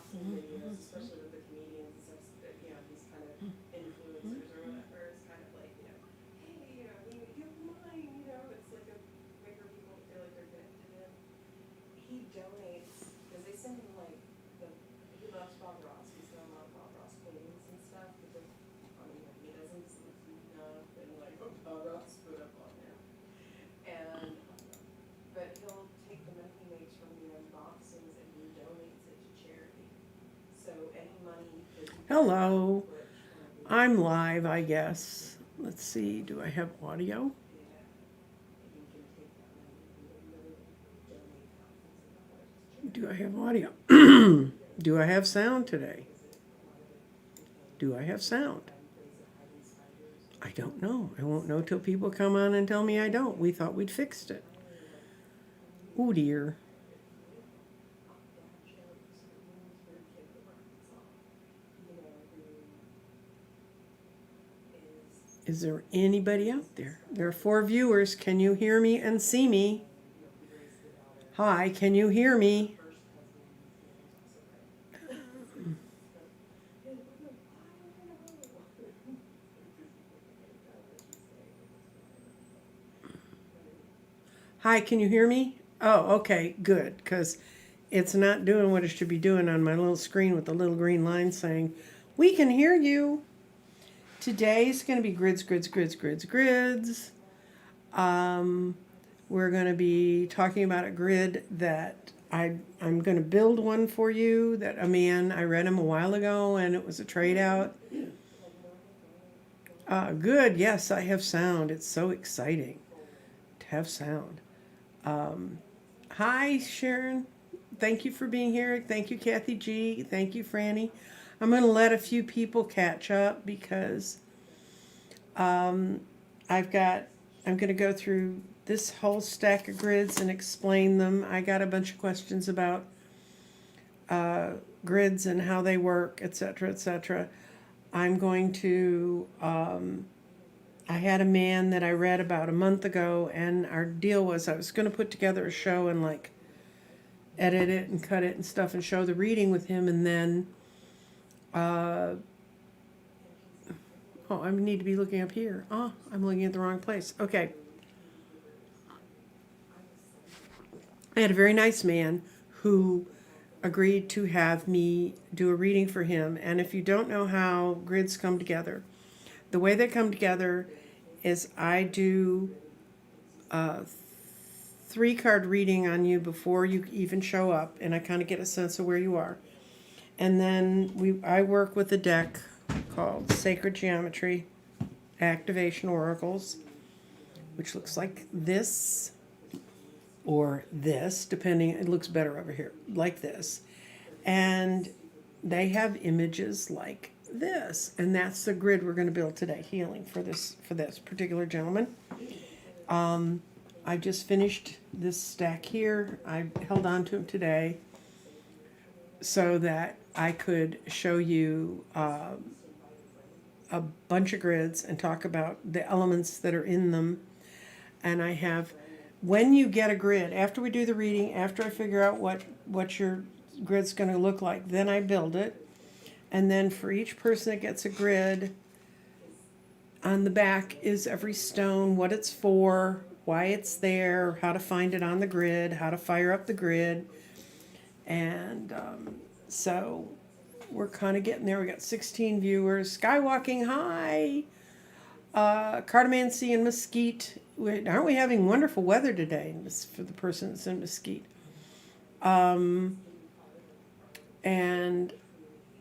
some videos, especially with the comedians and stuff, you know, these kind of influencers or whatever. It's kind of like, you know, hey, you know, you have mine, you know, it's like a way for people to feel like they're connected to him. He donates, because they send him like, he loves Bob Ross, he's done a lot of Bob Ross paintings and stuff, but the, I mean, he doesn't see nothing like what Bob Ross put up on there. And, but he'll take the money he makes from the unboxings and he donates it to charity. So any money that he Hello. I'm live, I guess. Let's see, do I have audio? Do I have audio? Do I have sound today? Do I have sound? I don't know. I won't know till people come on and tell me I don't. We thought we'd fixed it. Oh dear. Is there anybody out there? There are 4 viewers. Can you hear me and see me? Hi, can you hear me? Hi, can you hear me? Oh, okay, good, because it's not doing what it should be doing on my little screen with the little green line saying, we can hear you. Today's going to be grids. We're going to be talking about a grid that I'm going to build one for you that a man, I read him a while ago and it was a trade out. Good, yes, I have sound. It's so exciting to have sound. Hi, Sharon. Thank you for being here. Thank you, Kathy G. Thank you, Franny. I'm going to let a few people catch up because I'm going to go through this whole stack of grids and explain them. I got a bunch of questions about grids and how they work, etc., etc. I'm going to, I had a man that I read about a month ago, and our deal was I was going to put together a show and like edit it and cut it and stuff and show the reading with him, and then oh, I need to be looking up here. Oh, I'm looking at the wrong place. Okay. I had a very nice man who agreed to have me do a reading for him. And if you don't know how grids come together, the way they come together is I do a 3-card reading on you before you even show up, and I kind of get a sense of where you are. And then I work with a deck called Sacred Geometry Activation Oracles, which looks like this or this, depending, it looks better over here, like this. And they have images like this, and that's the grid we're going to build today, healing for this particular gentleman. I just finished this stack here. I held on to him today so that I could show you a bunch of grids and talk about the elements that are in them. And I have, when you get a grid, after we do the reading, after I figure out what your grid's going to look like, then I build it. And then for each person that gets a grid, on the back is every stone, what it's for, why it's there, how to find it on the grid, how to fire up the grid. And so we're kind of getting there. We got 16 viewers. Skywalking, hi. Cardamancy and Mesquite. Aren't we having wonderful weather today for the person that's in Mesquite? And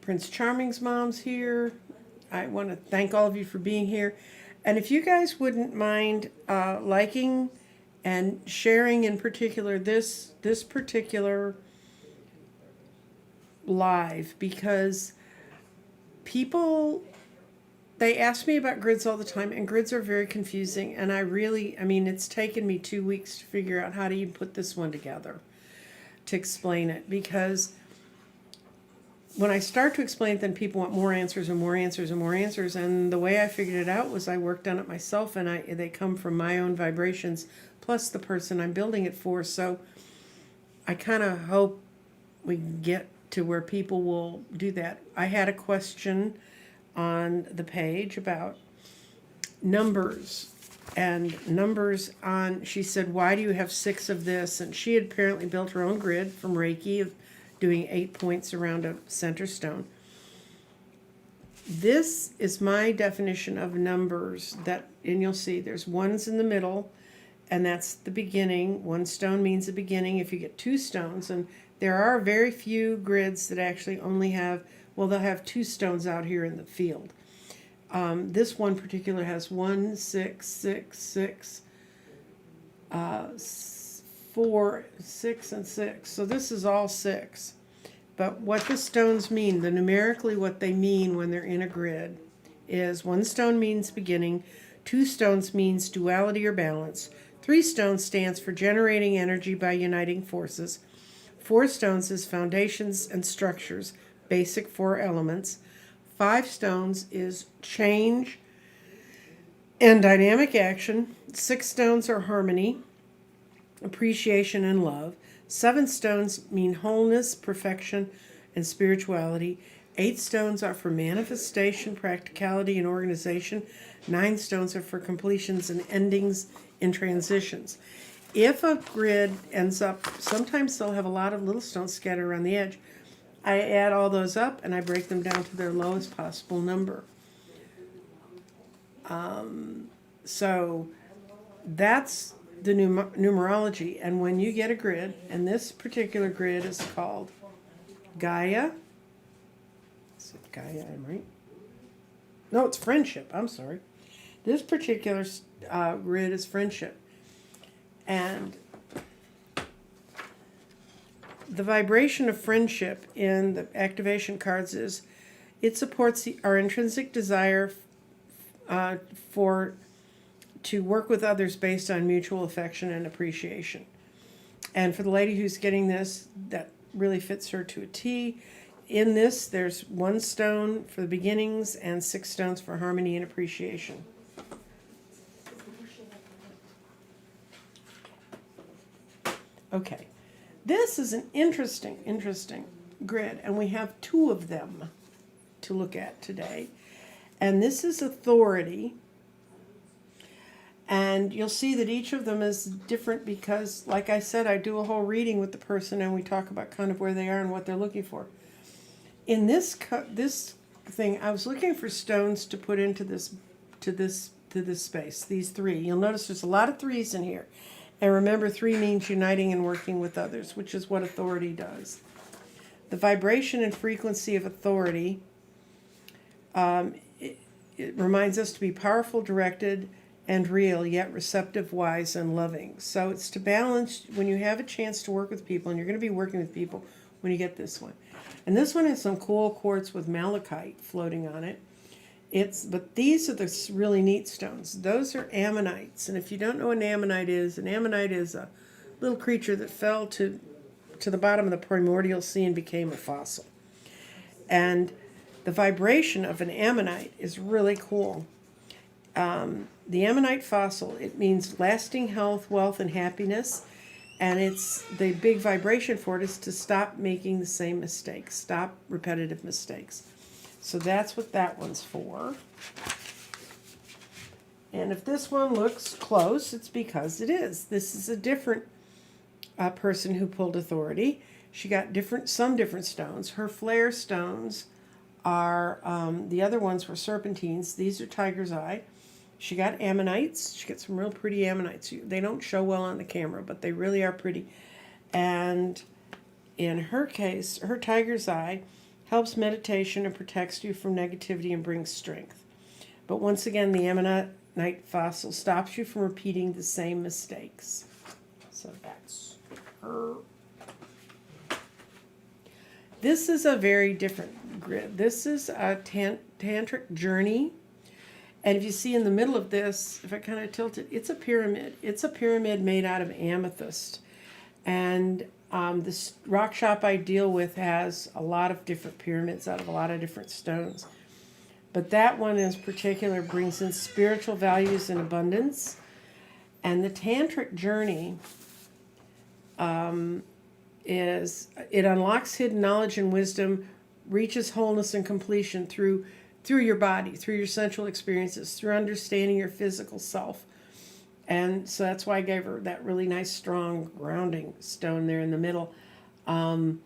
Prince Charming's mom's here. I want to thank all of you for being here. And if you guys wouldn't mind liking and sharing in particular this particular live, because people, they ask me about grids all the time, and grids are very confusing, and I mean, it's taken me 2 weeks to figure out how to even put this one together to explain it, because when I start to explain it, then people want more answers and more answers and more answers, and the way I figured it out was I worked on it myself, and they come from my own vibrations, plus the person I'm building it for, so I kind of hope we get to where people will do that. I had a question on the page about numbers she said, why do you have 6 of this? And she had apparently built her own grid from Reiki of doing 8 points around a center stone. This is my definition of numbers, and you'll see there's ones in the middle, and that's the beginning. 1 stone means the beginning if you get 2 stones, and there are very few grids that actually only have, they'll have 2 stones out here in the field. This one particular has 1, 6, 6, 6, 4, 6, and 6. So this is all 6. But what the stones mean, numerically what they mean when they're in a grid, is 1 stone means beginning, 2 stones means duality or balance, 3 stones stands for generating energy by uniting forces, 4 stones is foundations and structures, basic 4 elements, 5 stones is change and dynamic action, 6 stones are harmony, appreciation, and love, 7 stones mean wholeness, perfection, and spirituality, 8 stones are for manifestation, practicality, and organization, 9 stones are for completions and endings in transitions. If a grid ends up, sometimes they'll have a lot of little stones scattered around the edge. I add all those up and I break them down to their lowest possible number. So that's the numerology. And when you get a grid, and this particular grid is called Gaia. Is it Gaia, I'm right? No, it's friendship. I'm sorry. This particular grid is friendship. And the vibration of friendship in the activation cards is it supports our intrinsic desire to work with others based on mutual affection and appreciation. And for the lady who's getting this, that really fits her to a T. In this, there's 1 stone for the beginnings and 6 stones for harmony and appreciation. Okay. This is an interesting grid, and we have 2 of them to look at today. And this is authority. And you'll see that each of them is different because, like I said, I do a whole reading with the person and we talk about kind of where they are and what they're looking for. In this thing, I was looking for stones to put into this space, these 3. You'll notice there's a lot of 3s in here. And remember, 3 means uniting and working with others, which is what authority does. The vibration and frequency of authority, it reminds us to be powerful, directed, and real, yet receptive, wise, and loving. So it's to balance when you have a chance to work with people, and you're going to be working with people when you get this one. And this one has some cool quartz with malachite floating on it. But these are the really neat stones. Those are ammonites. And if you don't know what an ammonite is a little creature that fell to the bottom of the primordial sea and became a fossil. And the vibration of an ammonite is really cool. The ammonite fossil, it means lasting health, wealth, and happiness. And it's the big vibration for it is to stop making the same mistakes, stop repetitive mistakes. So that's what that one's for. And if this one looks close, it's because it is. This is a different person who pulled authority. She got some different stones. Her flare stones are, the other ones were serpentines. These are tiger's eye. She got ammonites. She got some real pretty ammonites. They don't show well on the camera, but they really are pretty. And in her case, her tiger's eye helps meditation and protects you from negativity and brings strength. But once again, the ammonite fossil stops you from repeating the same mistakes. So that's her. This is a very different grid. This is a tantric journey. And if you see in the middle of this, if I kind of tilt it, it's a pyramid. It's a pyramid made out of amethyst. And this rock shop I deal with has a lot of different pyramids out of a lot of different stones. But that one in particular brings in spiritual values and abundance. And the tantric journey is it unlocks hidden knowledge and wisdom, reaches wholeness and completion through your body, through your sensual experiences, through understanding your physical self. And so that's why I gave her that really nice, strong grounding stone there in the middle. And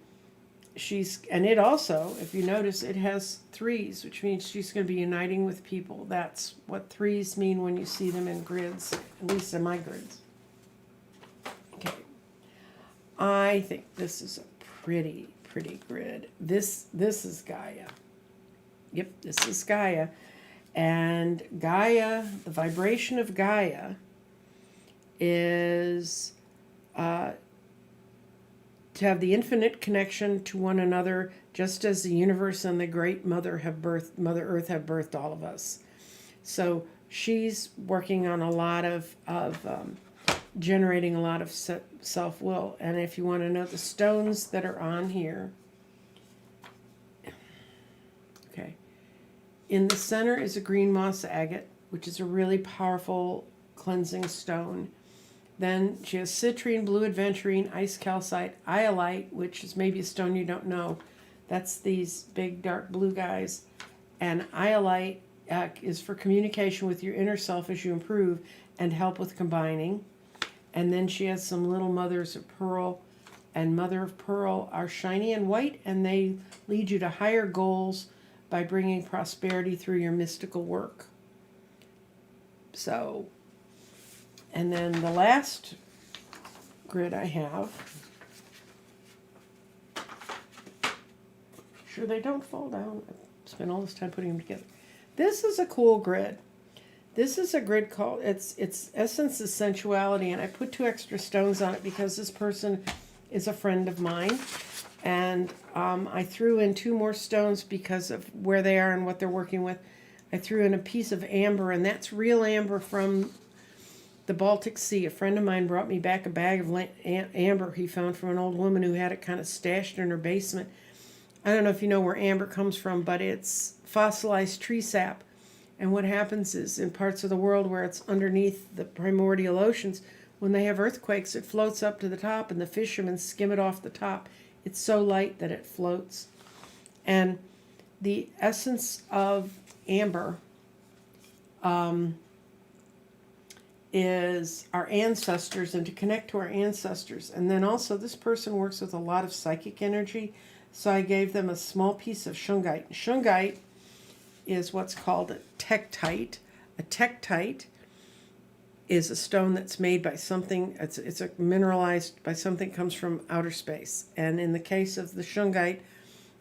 it also, if you notice, it has threes, which means she's going to be uniting with people. That's what threes mean when you see them in grids, at least in my grids. Okay. I think this is a pretty grid. This is Gaia. Yep, this is Gaia. And Gaia, the vibration of Gaia is to have the infinite connection to one another, just as the universe and the great Mother Earth have birthed all of us. So she's working on a lot of generating a lot of self-will. And if you want to know the stones that are on here, okay, in the center is a green moss agate, which is a really powerful cleansing stone. Then she has citrine, blue aventurine, ice calcite, iolite, which is maybe a stone you don't know. That's these big dark blue guys. And iolite is for communication with your inner self as you improve and help with combining. And then she has some little mothers of pearl. And mother of pearl are shiny and white, and they lead you to higher goals by bringing prosperity through your mystical work. So, and then the last grid I have, sure they don't fall down. I spent all this time putting them together. This is a cool grid. This is a grid called, its essence is sensuality, and I put 2 extra stones on it because this person is a friend of mine. And I threw in 2 more stones because of where they are and what they're working with. I threw in a piece of amber, and that's real amber from the Baltic Sea. A friend of mine brought me back a bag of amber he found from an old woman who had it kind of stashed in her basement. I don't know if you know where amber comes from, but it's fossilized tree sap. And what happens is in parts of the world where it's underneath the primordial oceans, when they have earthquakes, it floats up to the top, and the fishermen skim it off the top. It's so light that it floats. And the essence of amber is our ancestors, and to connect to our ancestors. And then also this person works with a lot of psychic energy, so I gave them a small piece of shungite. Shungite is what's called a tektite. A tektite is a stone that's made by something, it's a mineralized by something that comes from outer space. And in the case of the shungite,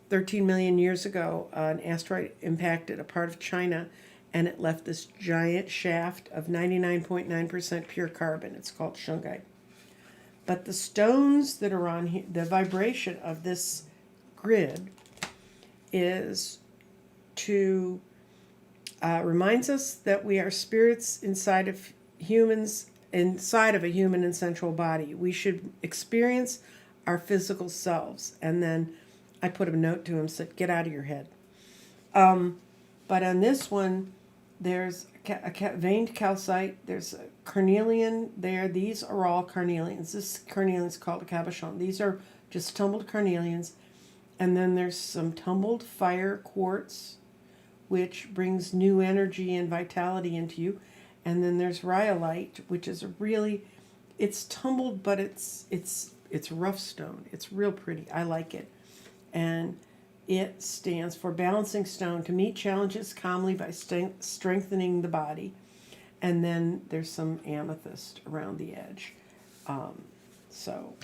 13 million years ago, an asteroid impacted a part of China, and it left this giant shaft of 99.9% pure carbon. It's called shungite. But the stones that are on here, the vibration of this grid is to, reminds us that we are spirits inside of humans, inside of a human and sensual body. We should experience our physical selves. And then I put a note to him, said, get out of your head. But on this one, there's a veined calcite, there's a carnelian there. These are all carnelians. This carnelian is called a cabochon. These are just tumbled carnelians. And then there's some tumbled fire quartz, which brings new energy and vitality into you. And then there's rhyolite, which is it's tumbled, but it's rough stone. It's real pretty. I like it. And it stands for balancing stone, to meet challenges calmly by strengthening the body. And then there's some amethyst around the edge. So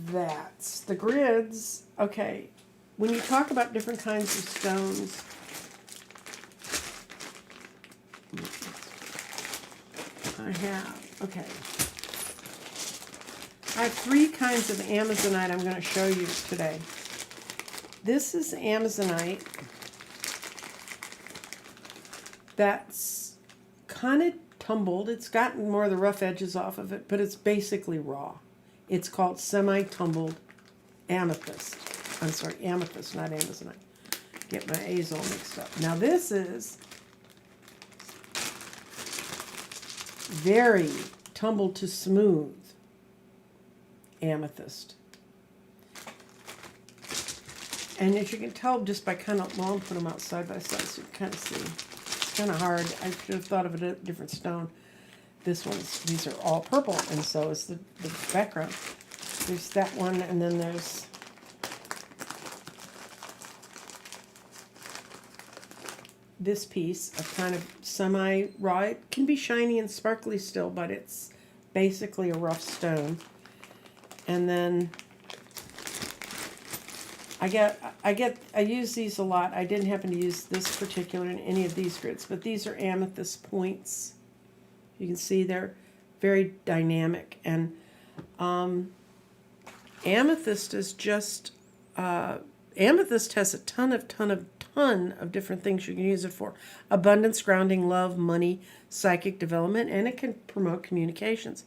that's the grids. Okay, when you talk about different kinds of stones, I have 3 kinds of Amazonite I'm going to show you today. This is Amazonite that's kind of tumbled. It's gotten more of the rough edges off of it, but it's basically raw. It's called semi-tumbled amethyst. I'm sorry, amethyst, not Amazonite. Get my A's all mixed up. Now this is very tumbled to smooth amethyst. And as you can tell just by kind of, well, I'll put them out side by side so you can kind of see. It's kind of hard. I should have thought of a different stone. These are all purple, and so is the background. There's that one, and then there's this piece of kind of semi-raw. It can be shiny and sparkly still, but it's basically a rough stone. And then I use these a lot. I didn't happen to use this particular in any of these grids, but these are amethyst points. You can see they're very dynamic, and amethyst is just amethyst has a ton of different things you can use it for: abundance, grounding, love, money, psychic development, and it can promote communications.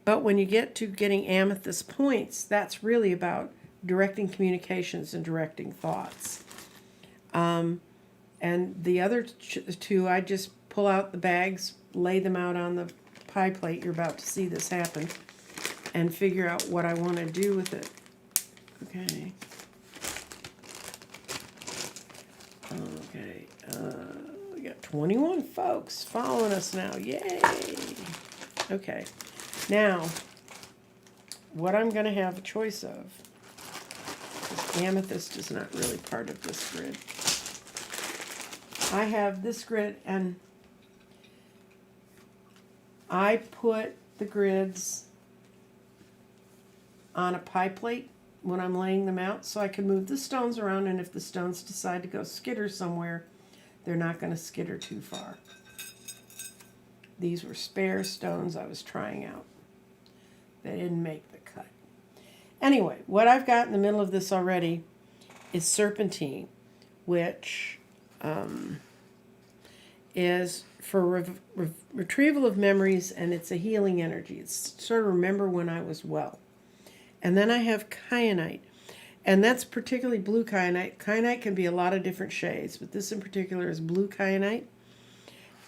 But when you get to getting amethyst points, that's really about directing communications and directing thoughts. And the other two, I just pull out the bags, lay them out on the pie plate. You're about to see this happen, and figure out what I want to do with it. Okay. Okay. We got 21 folks following us now. Yay! Okay. Now, what I'm going to have a choice of, because amethyst is not really part of this grid. I have this grid, and I put the grids on a pie plate when I'm laying them out, so I can move the stones around, and if the stones decide to go skitter somewhere, they're not going to skitter too far. These were spare stones I was trying out. They didn't make the cut. Anyway, what I've got in the middle of this already is serpentine, which is for retrieval of memories, and it's a healing energy. It's sort of remember when I was well. And then I have kyanite, and that's particularly blue kyanite. Kyanite can be a lot of different shades, but this in particular is blue kyanite.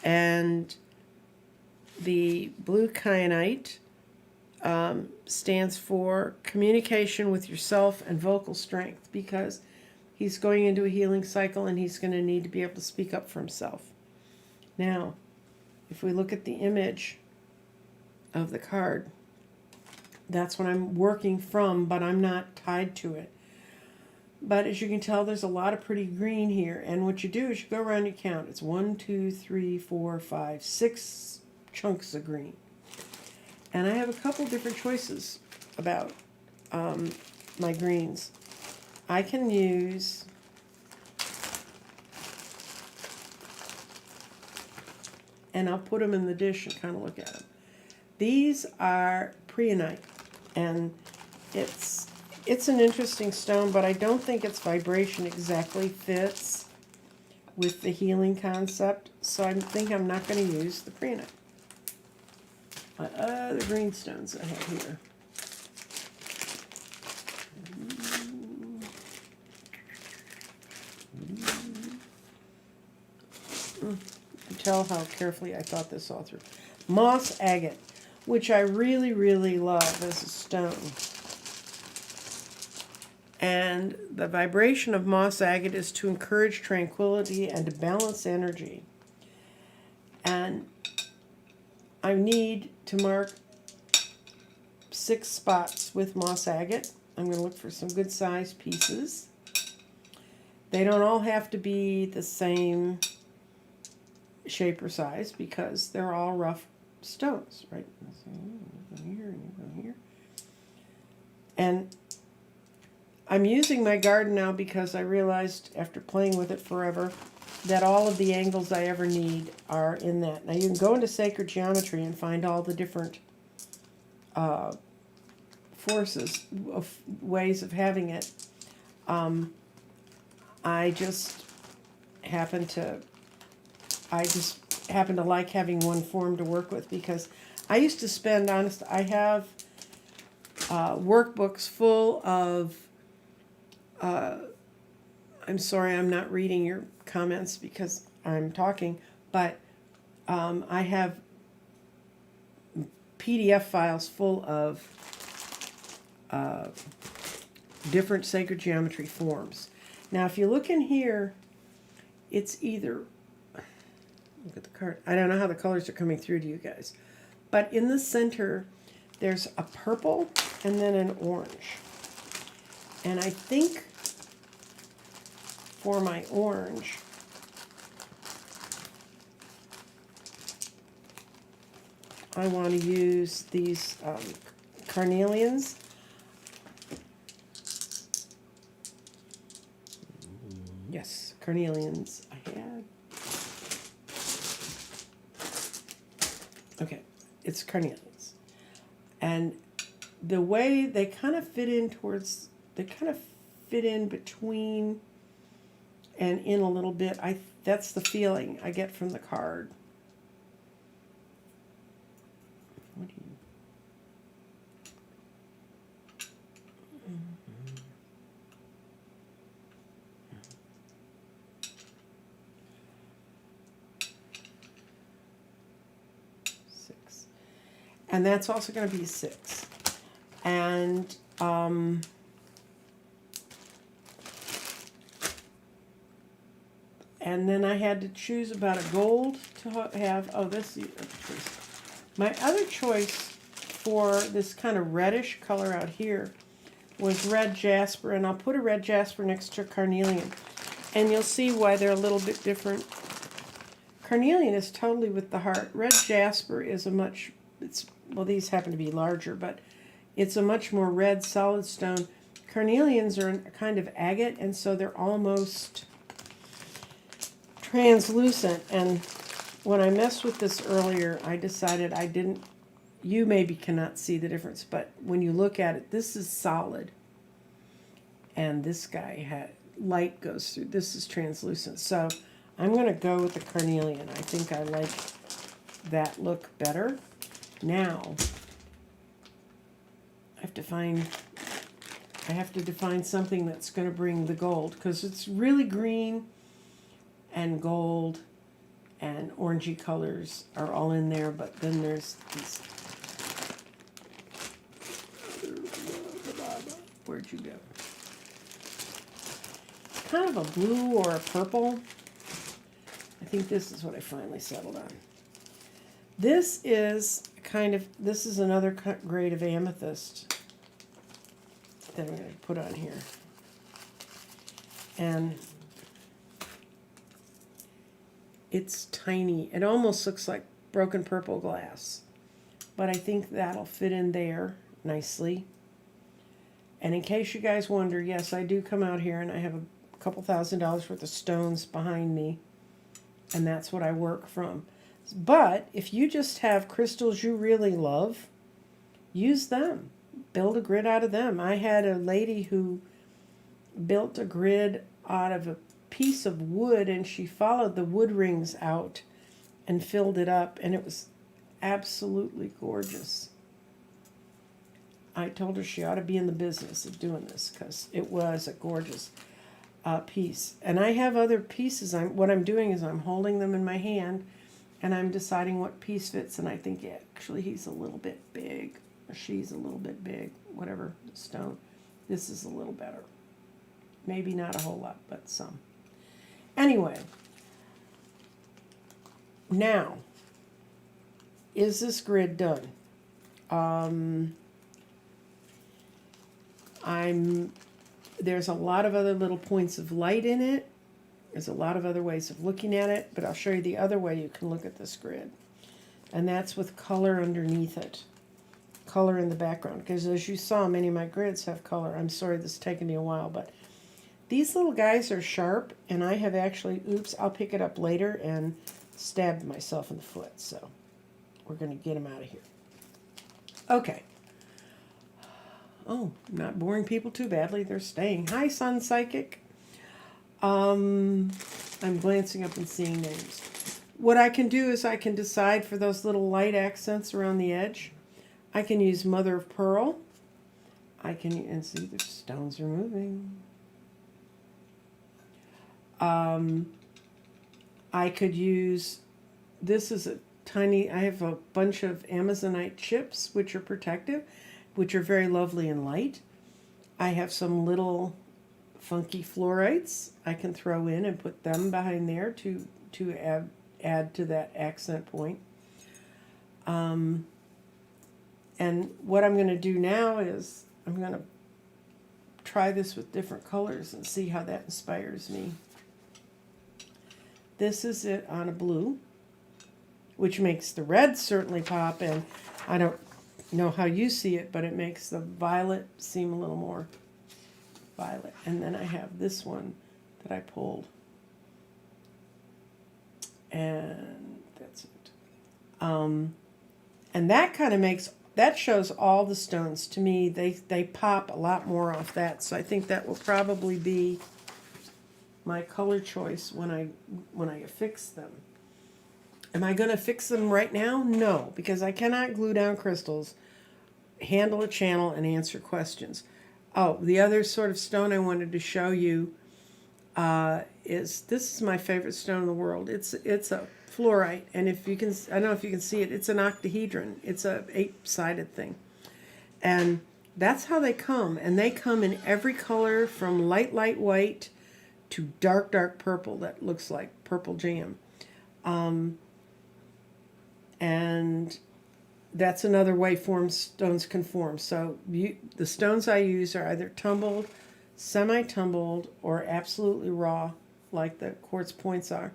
And the blue kyanite stands for communication with yourself and vocal strength, because he's going into a healing cycle and he's going to need to be able to speak up for himself. Now, if we look at the image of the card, that's what I'm working from, but I'm not tied to it. But as you can tell, there's a lot of pretty green here, and what you do is you go around and you count. It's 1, 2, 3, 4, 5, 6 chunks of green. And I have a couple different choices about my greens. I can use and I'll put them in the dish and kind of look at them. These are preonite, and it's an interesting stone, but I don't think its vibration exactly fits with the healing concept, so I think I'm not going to use the preonite. My other green stones I have here. You tell how carefully I thought this all through. Moss agate, which I really, really love as a stone. And the vibration of moss agate is to encourage tranquility and to balance energy. And I need to mark 6 spots with moss agate. I'm going to look for some good sized pieces. They don't all have to be the same shape or size because they're all rough stones, right? You go here and you go here. And I'm using my garden now because I realized after playing with it forever that all of the angles I ever need are in that. Now you can go into sacred geometry and find all the different forces, of ways of having it. I just happen to like having one form to work with, because I used to spend, I have workbooks full of, I'm sorry I'm not reading your comments because I'm talking, but I have PDF files full of different sacred geometry forms. Now, if you look in here, it's either, look at the card. I don't know how the colors are coming through to you guys. But in the center, there's a purple and then an orange. And I think for my orange, I want to use these carnelians. Yes, carnelians I had. Okay, it's carnelians. And the way they kind of fit in towards, they kind of fit in between and in a little bit. That's the feeling I get from the card. What do you... And that's also going to be 6. And then I had to choose about a gold to have. Oh, this is the other choice. My other choice for this kind of reddish color out here was red jasper. And I'll put a red jasper next to a carnelian. And you'll see why they're a little bit different. Carnelian is totally with the heart. Red jasper is a much... well, these happen to be larger, but it's a much more red solid stone. Carnelians are a kind of agate, and so they're almost translucent. And when I messed with this earlier, I decided I didn't, you maybe cannot see the difference, but when you look at it, this is solid. And this guy had, light goes through, this is translucent. So I'm going to go with the carnelian. I think I like that look better. Now, I have to define something that's going to bring the gold, because it's really green and gold and orangey colors are all in there, but then there's these. Where'd you go? Kind of a blue or a purple. I think this is what I finally settled on. This is this is another grade of amethyst that I'm going to put on here. And it's tiny. It almost looks like broken purple glass. But I think that'll fit in there nicely. And in case you guys wonder, yes, I do come out here and I have a couple $1,000s worth of stones behind me. And that's what I work from. But if you just have crystals you really love, use them. Build a grid out of them. I had a lady who built a grid out of a piece of wood, and she followed the wood rings out and filled it up, and it was absolutely gorgeous. I told her she ought to be in the business of doing this because it was a gorgeous piece. And I have other pieces. What I'm doing is I'm holding them in my hand, and I'm deciding what piece fits, and I think actually he's a little bit big, or she's a little bit big, whatever stone. This is a little better. Maybe not a whole lot, but some. Anyway, now, is this grid done? There's a lot of other little points of light in it. There's a lot of other ways of looking at it, but I'll show you the other way you can look at this grid. And that's with color underneath it. Color in the background. Because as you saw, many of my grids have color. I'm sorry this is taking me a while, but these little guys are sharp, and I have actually, oops, I'll pick it up later and stabbed myself in the foot. So we're going to get them out of here. Okay. Oh, not boring people too badly. They're staying. Hi, Sun Psychic. I'm glancing up and seeing names. What I can do is I can decide for those little light accents around the edge. I can use Mother of Pearl. And see the stones are moving. I could use, this is a I have a bunch of Amazonite chips, which are protective, which are very lovely and light. I have some little funky fluorites I can throw in and put them behind there to add to that accent point. And what I'm going to do now is I'm going to try this with different colors and see how that inspires me. This is it on a blue, which makes the red certainly pop, and I don't know how you see it, but it makes the violet seem a little more violet. And then I have this one that I pulled, and that's it. And that kind of that shows all the stones to me. They pop a lot more off that, so I think that will probably be my color choice when I affix them. Am I going to fix them right now? No, because I cannot glue down crystals, handle a channel, and answer questions. Oh, the other sort of stone I wanted to show you this is my favorite stone in the world. It's a fluorite, and if you can, I don't know if you can see it. It's an octahedron. It's a 8-sided thing, and that's how they come. And they come in every color from light white to dark purple that looks like purple jam. And that's another way stones can form. So the stones I use are either tumbled, semi-tumbled, or absolutely raw, like the quartz points are.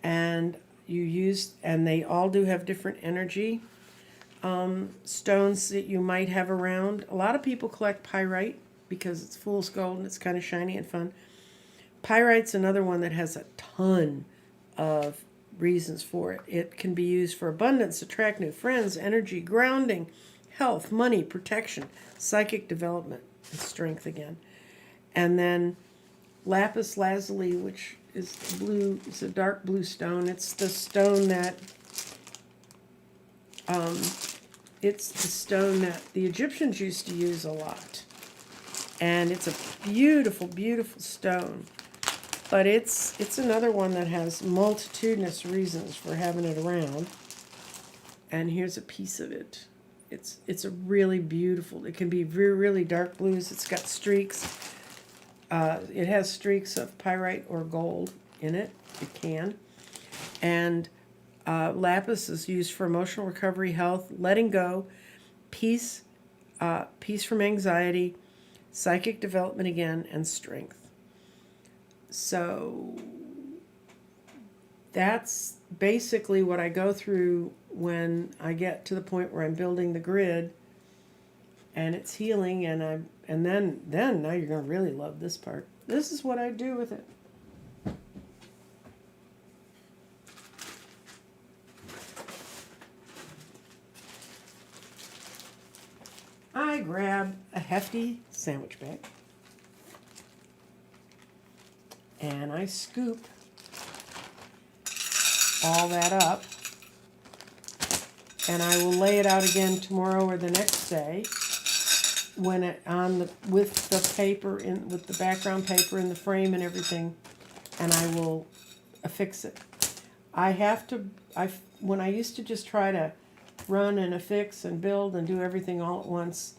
And they all do have different energy. Stones that you might have around. A lot of people collect pyrite because it's fool's gold and it's kind of shiny and fun. Pyrite's another one that has a ton of reasons for it. It can be used for abundance, attract new friends, energy, grounding, health, money, protection, psychic development, and strength again. And then lapis lazuli, which is blue. It's a dark blue stone. It's the stone that the Egyptians used to use a lot. And it's a beautiful, beautiful stone. But it's another one that has multitudinous reasons for having it around. And here's a piece of it. It's a really beautiful. It can be really dark blues. It's got streaks. It has streaks of pyrite or gold in it. It can. And lapis is used for emotional recovery, health, letting go, peace from anxiety, psychic development again, and strength. So that's basically what I go through when I get to the point where I'm building the grid and it's healing, and then now you're going to really love this part. This is what I do with it. I grab a hefty sandwich bag and I scoop all that up, and I will lay it out again tomorrow or the next day when with the paper with the background paper and the frame and everything, and I will affix it. When I used to just try to run and affix and build and do everything all at once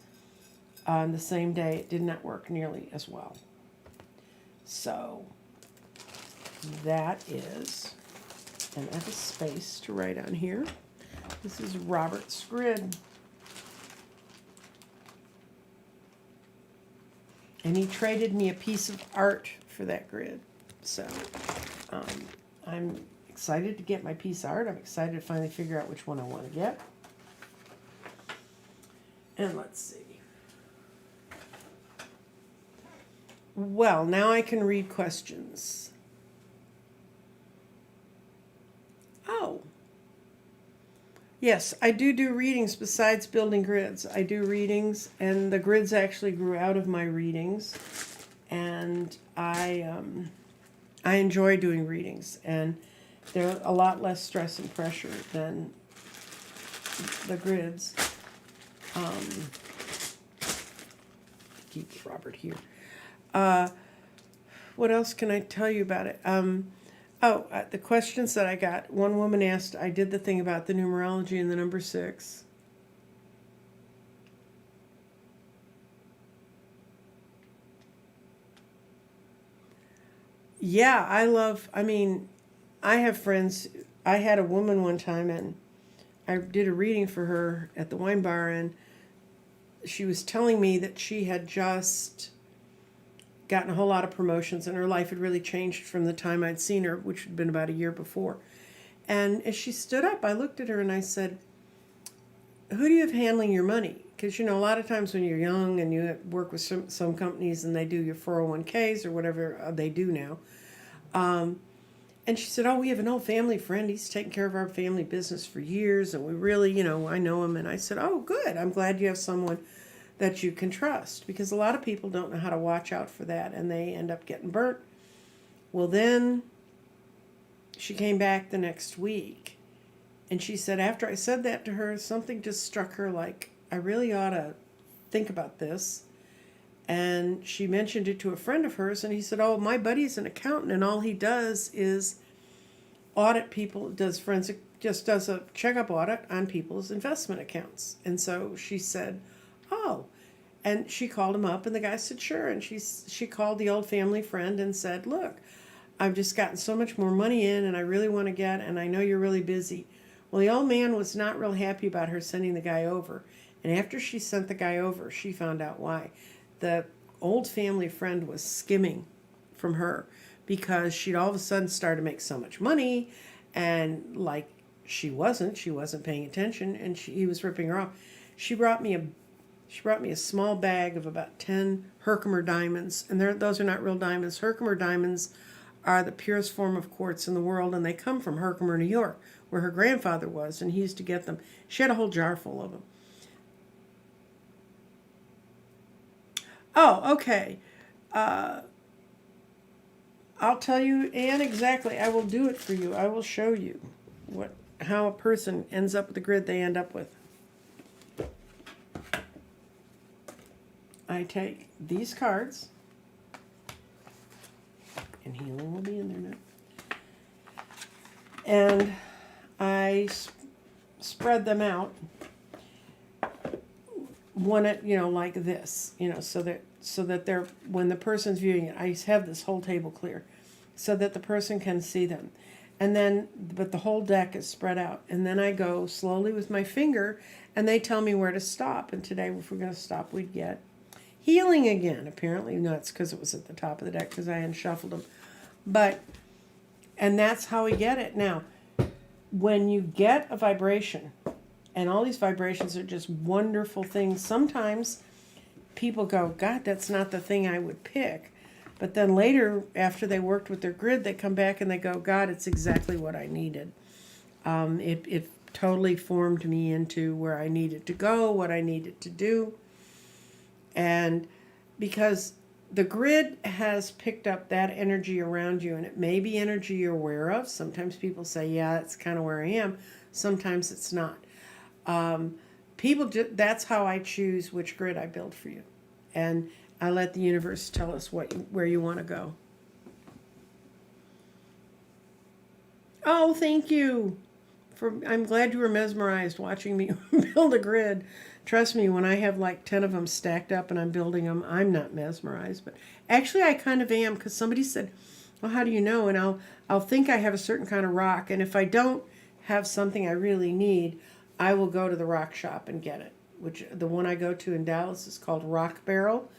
on the same day, it did not work nearly as well. So that is, and I have a space to write on here. This is Robert's grid. And he traded me a piece of art for that grid. So I'm excited to get my piece of art. I'm excited to finally figure out which one I want to get. And let's see. Well, now I can read questions. Oh. Yes, I do readings besides building grids. I do readings, and the grids actually grew out of my readings. And I enjoy doing readings, and they're a lot less stress and pressure than the grids. Keep Robert here. What else can I tell you about it? Oh, the questions that I got. One woman asked, I did the thing about the numerology and the number 6. Yeah, I have friends. I had a woman one time, and I did a reading for her at the wine bar, and she was telling me that she had just gotten a whole lot of promotions, and her life had really changed from the time I'd seen her, which had been about a year before. And as she stood up, I looked at her and I said, who do you have handling your money? Because, a lot of times when you're young and you work with some companies and they do your 401ks or whatever they do now. And she said, oh, we have an old family friend. He's taken care of our family business for years. And we really, I know him. And I said, oh, good. I'm glad you have someone that you can trust. Because a lot of people don't know how to watch out for that. And they end up getting burnt. Well, then she came back the next week. And she said, after I said that to her, something just struck her like, I really ought to think about this. And she mentioned it to a friend of hers, and he said, oh, my buddy's an accountant, and all he does is audit people, just does a checkup audit on people's investment accounts. And so she said, oh. And she called him up, and the guy said, sure. And she called the old family friend and said, look, I've just gotten so much more money in, and I really want to and I know you're really busy. Well, the old man was not real happy about her sending the guy over. And after she sent the guy over, she found out why. The old family friend was skimming from her because she'd all of a sudden started to make so much money, and like she wasn't paying attention, and he was ripping her off. She brought me a small bag of about 10 Herkimer diamonds, and those are not real diamonds. Herkimer diamonds are the purest form of quartz in the world, and they come from Herkimer, New York, where her grandfather was, and he used to get them. She had a whole jar full of them. Oh, okay. I'll tell you, Anne, exactly. I will do it for you. I will show you how a person ends up with the grid they end up with. I take these cards, and healing will be in there now, and I spread them out. One, like this, so that they're, when the person's viewing it, I have this whole table clear so that the person can see them. And then, but the whole deck is spread out. And then I go slowly with my finger, and they tell me where to stop. And today, if we're going to stop, we'd get healing again. Apparently, no, it's because it was at the top of the deck because I unshuffled them. And that's how we get it. Now, when you get a vibration, and all these vibrations are just wonderful things. Sometimes people go, God, that's not the thing I would pick. But then later, after they worked with their grid, they come back and they go, God, it's exactly what I needed. It totally formed me into where I needed to go, what I needed to do. And because the grid has picked up that energy around you, and it may be energy you're aware of. Sometimes people say, yeah, that's kind of where I am. Sometimes it's not. That's how I choose which grid I build for you. And I let the universe tell us where you want to go. Oh, thank you. I'm glad you were mesmerized watching me build a grid. Trust me, when I have like 10 of them stacked up and I'm building them, I'm not mesmerized. But actually, I kind of am, because somebody said, well, how do you know? And I'll think I have a certain kind of rock. And if I don't have something I really need, I will go to the rock shop and get it. Which the one I go to in Dallas is called Rock Barrel.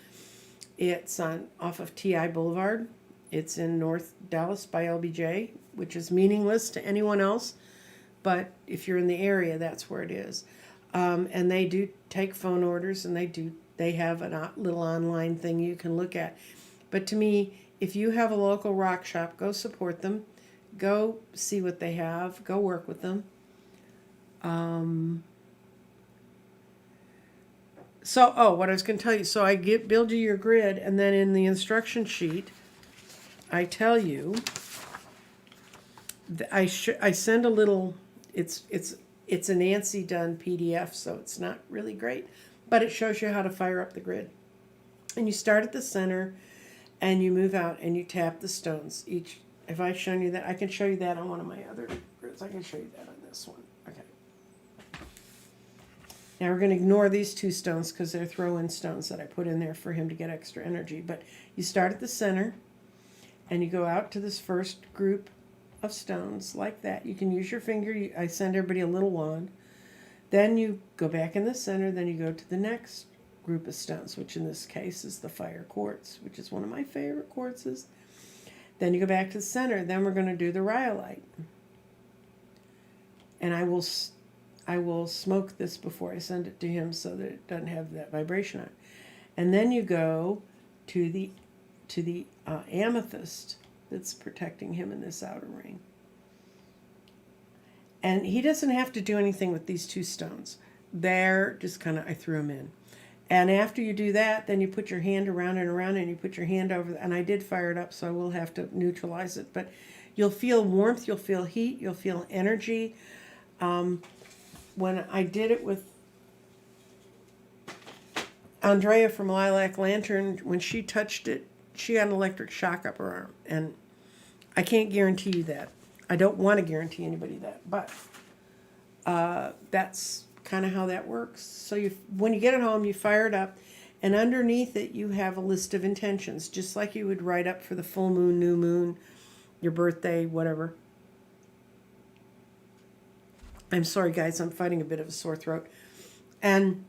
It's off of TI Boulevard. It's in North Dallas by LBJ, which is meaningless to anyone else. But if you're in the area, that's where it is. And they do take phone orders, and they have a little online thing you can look at. But to me, if you have a local rock shop, go support them. Go see what they have. Go work with them. What I was going to tell you. So I build you your grid, and then in the instruction sheet, I tell you, I send a little. It's a Nancy done PDF, so it's not really great, but it shows you how to fire up the grid. And you start at the center, and you move out, and you tap the stones. If I've shown you that, I can show you that on one of my other grids. I can show you that on this one. Okay. Now we're going to ignore these two stones because they're throw-in stones that I put in there for him to get extra energy. But you start at the center and you go out to this first group of stones like that. You can use your finger. I send everybody a little wand. Then you go back in the center. Then you go to the next group of stones, which in this case is the fire quartz, which is one of my favorite quartzes. Then you go back to the center. Then we're going to do the rhyolite. And I will smoke this before I send it to him so that it doesn't have that vibration on it. And then you go to the amethyst that's protecting him in this outer ring. And he doesn't have to do anything with these two stones. They're just kind of, I threw them in. And after you do that, then you put your hand around and around, and you put your hand over, and I did fire it up, so I will have to neutralize it. But you'll feel warmth, you'll feel heat, you'll feel energy. When I did it with Andrea from Lilac Lantern, when she touched it, she got an electric shock up her arm. And I can't guarantee you that. I don't want to guarantee anybody that. But that's kind of how that works. So when you get it home, you fire it up, and underneath it you have a list of intentions, just like you would write up for the full moon, new moon, your birthday, whatever. I'm sorry guys, I'm fighting a bit of a sore throat. And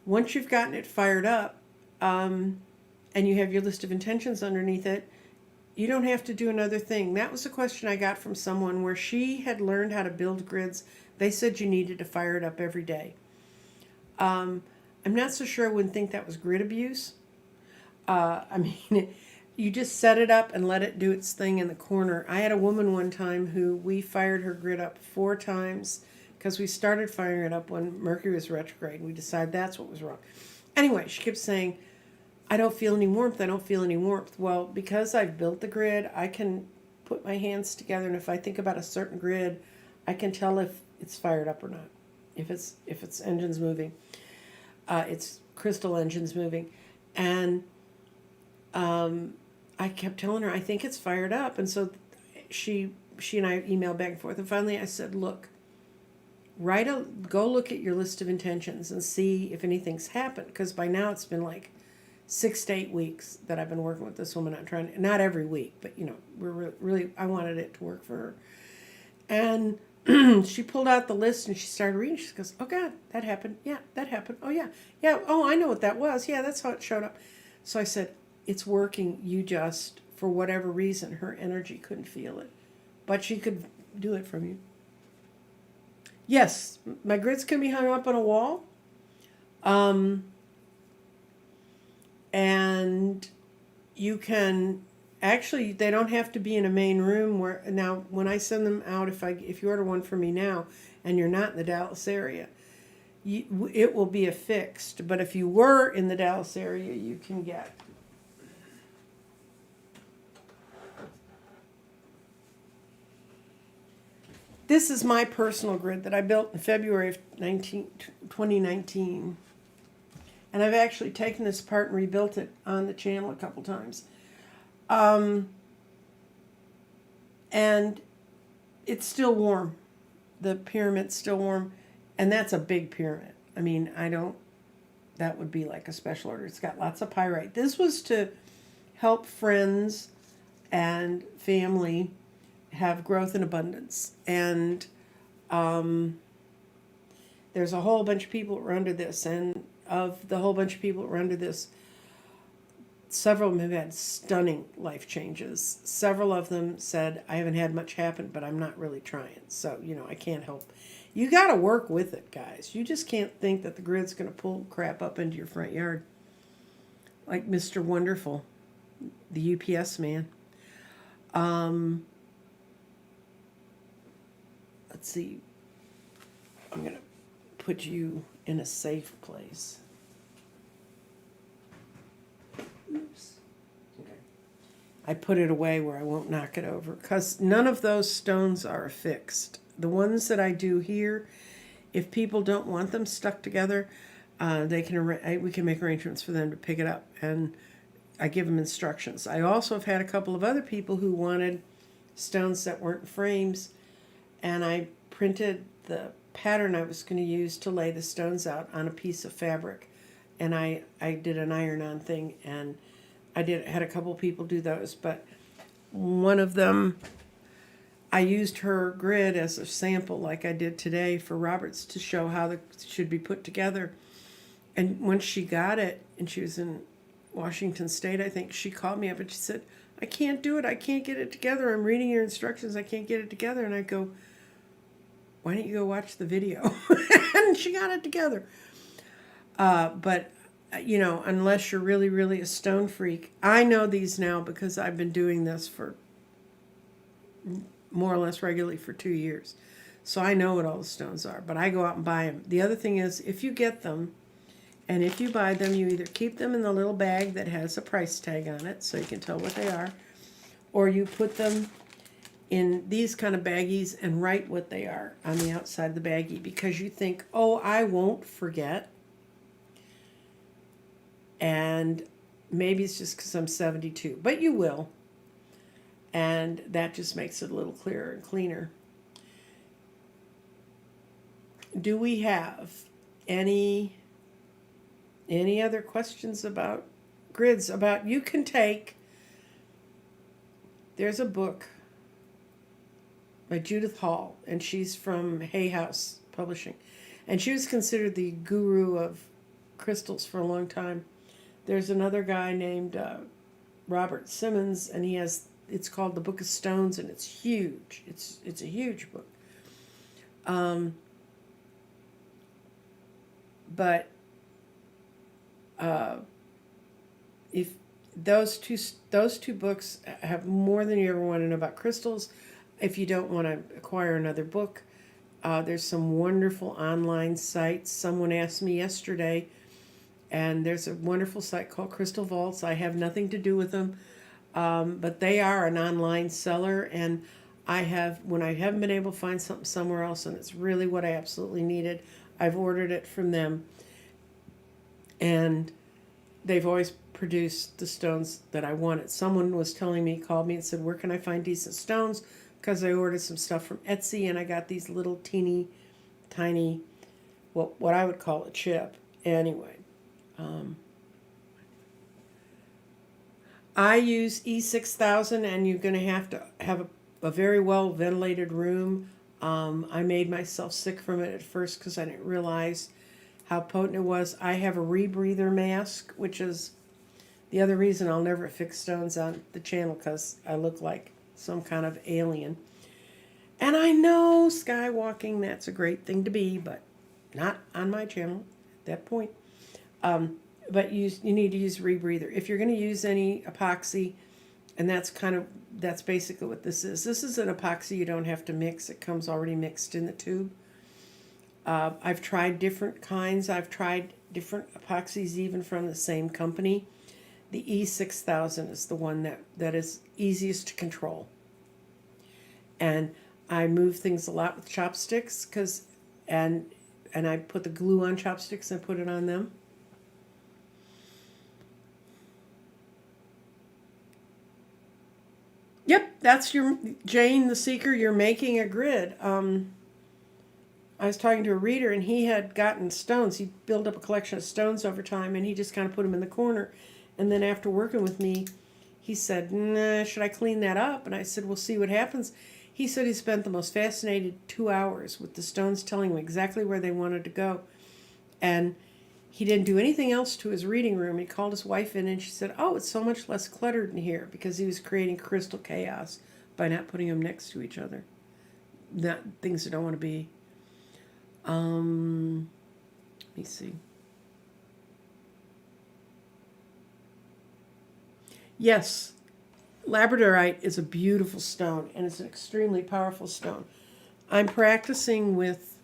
once you've gotten it fired up, and you have your list of intentions underneath it, you don't have to do another thing. That was a question I got from someone where she had learned how to build grids. They said you needed to fire it up every day. I'm not so sure I wouldn't think that was grid abuse. I mean, you just set it up and let it do its thing in the corner. I had a woman one time who we fired her grid up 4 times because we started firing it up when Mercury was retrograde. We decided that's what was wrong. Anyway, she kept saying, I don't feel any warmth. I don't feel any warmth. Well, because I've built the grid, I can put my hands together, and if I think about a certain grid, I can tell if it's fired up or not. If it's engines moving, it's crystal engines moving, and I kept telling her I think it's fired up, and so she and I emailed back and forth, and finally I said, look, go look at your list of intentions and see if anything's happened, because by now it's been like 6 to 8 weeks that I've been working with this woman. I'm trying, not every week, but we're really, I wanted it to work for her. And she pulled out the list and she started reading. She goes, oh God, that happened. Yeah, that happened. Oh yeah. Yeah. Oh, I know what that was. Yeah, that's how it showed up. So I said, it's working. You just, for whatever reason, her energy couldn't feel it, but she could do it from you. Yes, my grids can be hung up on a wall. And you can, actually, they don't have to be in a main room. Now, when I send them out, if you order one for me now and you're not in the Dallas area, it will be affixed. But if you were in the Dallas area, you can get. This is my personal grid that I built in February of 2019. And I've actually taken this apart and rebuilt it on the channel a couple times. And it's still warm. The pyramid's still warm. And that's a big pyramid. I mean, that would be like a special order. It's got lots of pyrite. This was to help friends and family have growth and abundance. And there's a whole bunch of people that were under this, and of the whole bunch of people that were under this, several of them have had stunning life changes. Several of them said, I haven't had much happen, but I'm not really trying. So, I can't help. You got to work with it, guys. You just can't think that the grid's going to pull crap up into your front yard. Like Mr. Wonderful, the UPS man. Let's see. I'm going to put you in a safe place. Oops. Okay. I put it away where I won't knock it over, because none of those stones are fixed. The ones that I do here, if people don't want them stuck together, we can make arrangements for them to pick it up, and I give them instructions. I also have had a couple of other people who wanted stones that weren't frames, and I printed the pattern I was going to use to lay the stones out on a piece of fabric. And I did an iron-on thing, and had a couple people do those, but one of them, I used her grid as a sample like I did today for Robert's to show how it should be put together. And when she got it, and she was in Washington State, I think, she called me up and she said, I can't do it. I can't get it together. I'm reading your instructions. I can't get it together. And I go, why don't you go watch the video? And she got it together. But, you know, unless you're really, really a stone freak, I know these now because I've been doing this for more or less regularly for 2 years. So I know what all the stones are, but I go out and buy them. The other thing is, if you get them, and if you buy them, you either keep them in the little bag that has a price tag on it so you can tell what they are, or you put them in these kind of baggies and write what they are on the outside of the baggie, because you think, oh, I won't forget. And maybe it's just because I'm 72, but you will. And that just makes it a little clearer and cleaner. Do we have any other questions about grids? About, you can take, there's a book by Judith Hall, and she's from Hay House Publishing, and she was considered the guru of crystals for a long time. There's another guy named Robert Simmons, and it's called The Book of Stones, and it's huge. It's a huge book. But if those two books have more than you ever want to know about crystals. If you don't want to acquire another book, there's some wonderful online sites. Someone asked me yesterday, and there's a wonderful site called Crystal Vaults. I have nothing to do with them, but they are an online seller, and when I haven't been able to find something somewhere else, and it's really what I absolutely needed, I've ordered it from them. And they've always produced the stones that I wanted. Someone was telling me, called me and said, where can I find decent stones? Because I ordered some stuff from Etsy, and I got these little teeny tiny, what I would call a chip. Anyway, I use E6000, and you're going to have a very well ventilated room. I made myself sick from it at first because I didn't realize how potent it was. I have a rebreather mask, which is the other reason I'll never fix stones on the channel, because I look like some kind of alien. And I know skywalking, that's a great thing to be, but not on my channel at that point. But you need to use rebreather. If you're going to use any epoxy, and that's basically what this is. This is an epoxy you don't have to mix. It comes already mixed in the tube. I've tried different kinds. I've tried different epoxies even from the same company. The E6000 is the one that is easiest to control. And I move things a lot with chopsticks, and I put the glue on chopsticks and put it on them. Yep, that's your Jane the Seeker. You're making a grid. I was talking to a reader, and he had gotten stones. He built up a collection of stones over time, and he just kind of put them in the corner. And then after working with me, he said, nah, should I clean that up? And I said, we'll see what happens. He said he spent the most fascinating 2 hours with the stones telling him exactly where they wanted to go. And he didn't do anything else to his reading room. He called his wife in, and she said, oh, it's so much less cluttered in here, because he was creating crystal chaos by not putting them next to each other. Not things that don't want to be. Let me see. Yes, labradorite is a beautiful stone, and it's an extremely powerful stone. I'm practicing with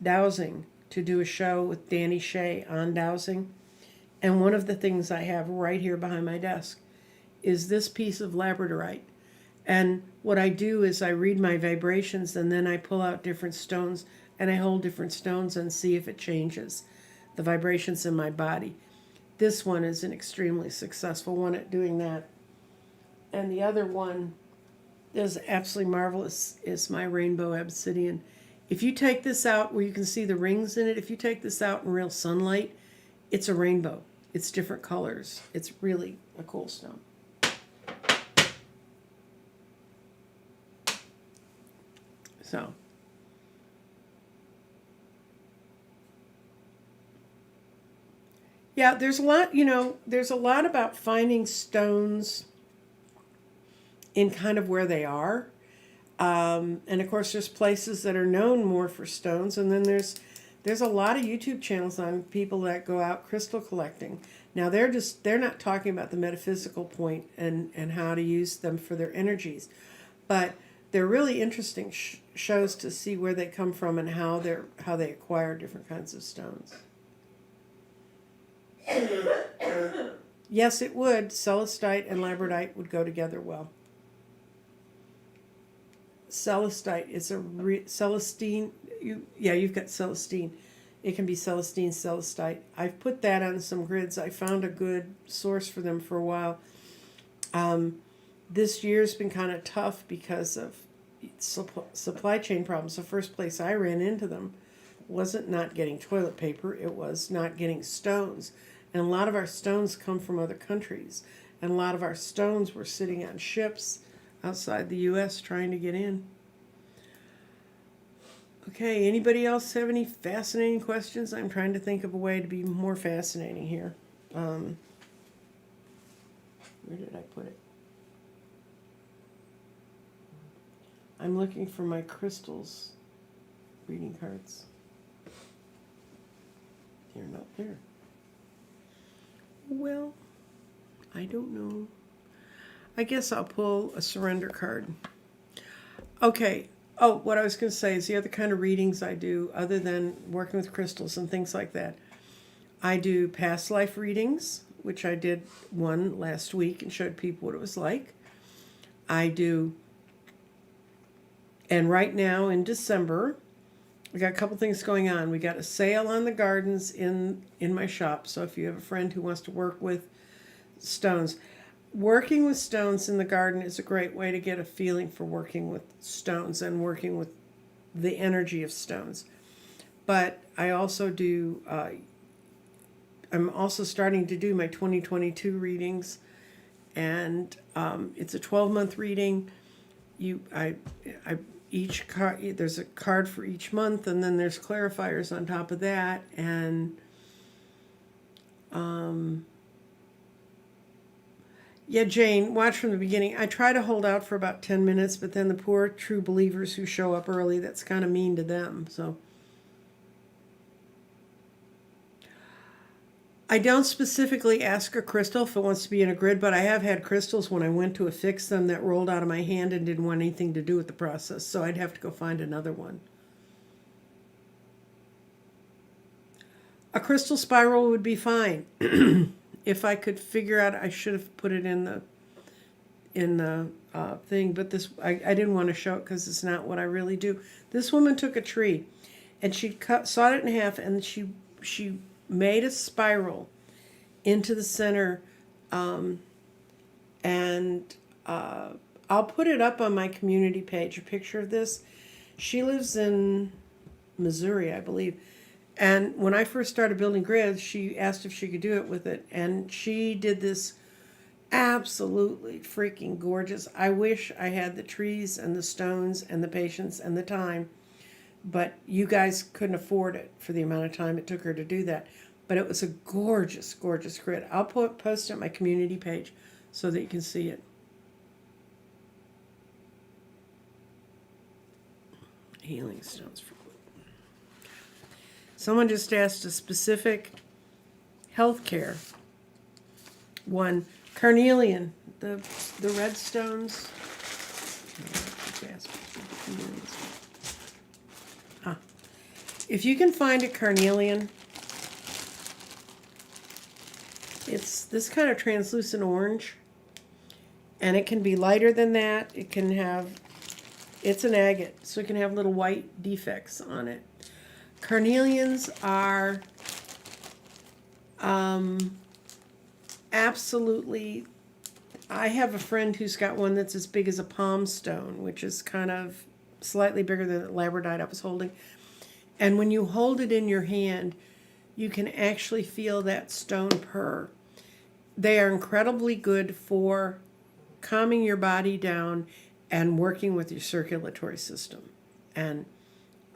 dowsing to do a show with Danny Shea on dowsing, and one of the things I have right here behind my desk is this piece of labradorite. And what I do is I read my vibrations, and then I pull out different stones, and I hold different stones and see if it changes the vibrations in my body. This one is an extremely successful one at doing that. And the other one is absolutely marvelous is my rainbow obsidian. If you take this out where you can see the rings in it, if you take this out in real sunlight, it's a rainbow. It's different colors. It's really a cool stone. So, yeah, there's a lot, there's a lot about finding stones in kind of where they are. And of course, there's places that are known more for stones, and then there's a lot of YouTube channels on people that go out crystal collecting. Now they're not talking about the metaphysical point and how to use them for their energies, but they're really interesting shows to see where they come from and how they acquire different kinds of stones. Yes, it would. Celestite and labradorite would go together well. Celestite is a Celestine. You've got Celestine. It can be Celestine, Celestite. I've put that on some grids. I found a good source for them for a while. This year's been kind of tough because of supply chain problems. The first place I ran into them wasn't not getting toilet paper. It was not getting stones. And a lot of our stones come from other countries. And a lot of our stones were sitting on ships outside the U.S. trying to get in. Okay, anybody else have any fascinating questions? I'm trying to think of a way to be more fascinating here. Where did I put it? I'm looking for my crystals reading cards. They're not there. Well, I don't know. I guess I'll pull a surrender card. Okay. Oh, what I was going to say is the other kind of readings I do, other than working with crystals and things like that, I do past life readings, which I did one last week and showed people what it was like. I do, and right now in December, we got a couple things going on. We got a sale on the gardens in my shop. So if you have a friend who wants to work with stones, working with stones in the garden is a great way to get a feeling for working with stones and working with the energy of stones. But I also do, I'm also starting to do my 2022 readings, and it's a 12-month reading. Each card, there's a card for each month, and then there's clarifiers on top of that, and yeah, Jane, watch from the beginning. I try to hold out for about 10 minutes, but then the poor true believers who show up early, that's kind of mean to them. So I don't specifically ask a crystal if it wants to be in a grid, but I have had crystals when I went to affix them that rolled out of my hand and didn't want anything to do with the process, so I'd have to go find another one. A crystal spiral would be fine. If I could figure out, I should have put it in the thing, but this I didn't want to show it because it's not what I really do. This woman took a tree, and she sawed it in half, and she made a spiral into the center, and I'll put it up on my community page, a picture of this. She lives in Missouri, I believe. And when I first started building grids, she asked if she could do it with it. And she did this absolutely freaking gorgeous. I wish I had the trees and the stones and the patience and the time. But you guys couldn't afford it for the amount of time it took her to do that. But it was a gorgeous, gorgeous grid. I'll post it on my community page so that you can see it. Healing stones for someone just asked a specific healthcare one. Carnelian, the red stones. If you can find a carnelian, it's this kind of translucent orange, and it can be lighter than that. It can have, it's an agate, so it can have little white defects on it. Carnelians are absolutely I have a friend who's got one that's as big as a palm stone, which is kind of slightly bigger than the labradorite I was holding. And when you hold it in your hand, you can actually feel that stone purr. They are incredibly good for calming your body down and working with your circulatory system. And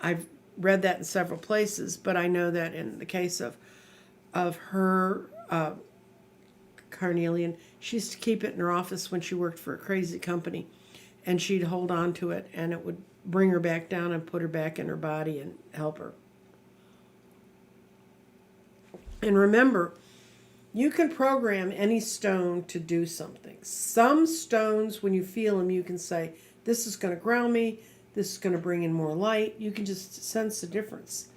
I've read that in several places, but I know that in the case of her carnelian, she used to keep it in her office when she worked for a crazy company, and she'd hold on to it, and it would bring her back down and put her back in her body and help her. And remember, you can program any stone to do something. Some stones, when you feel them, you can say, this is going to ground me, this is going to bring in more light. You can just sense the difference.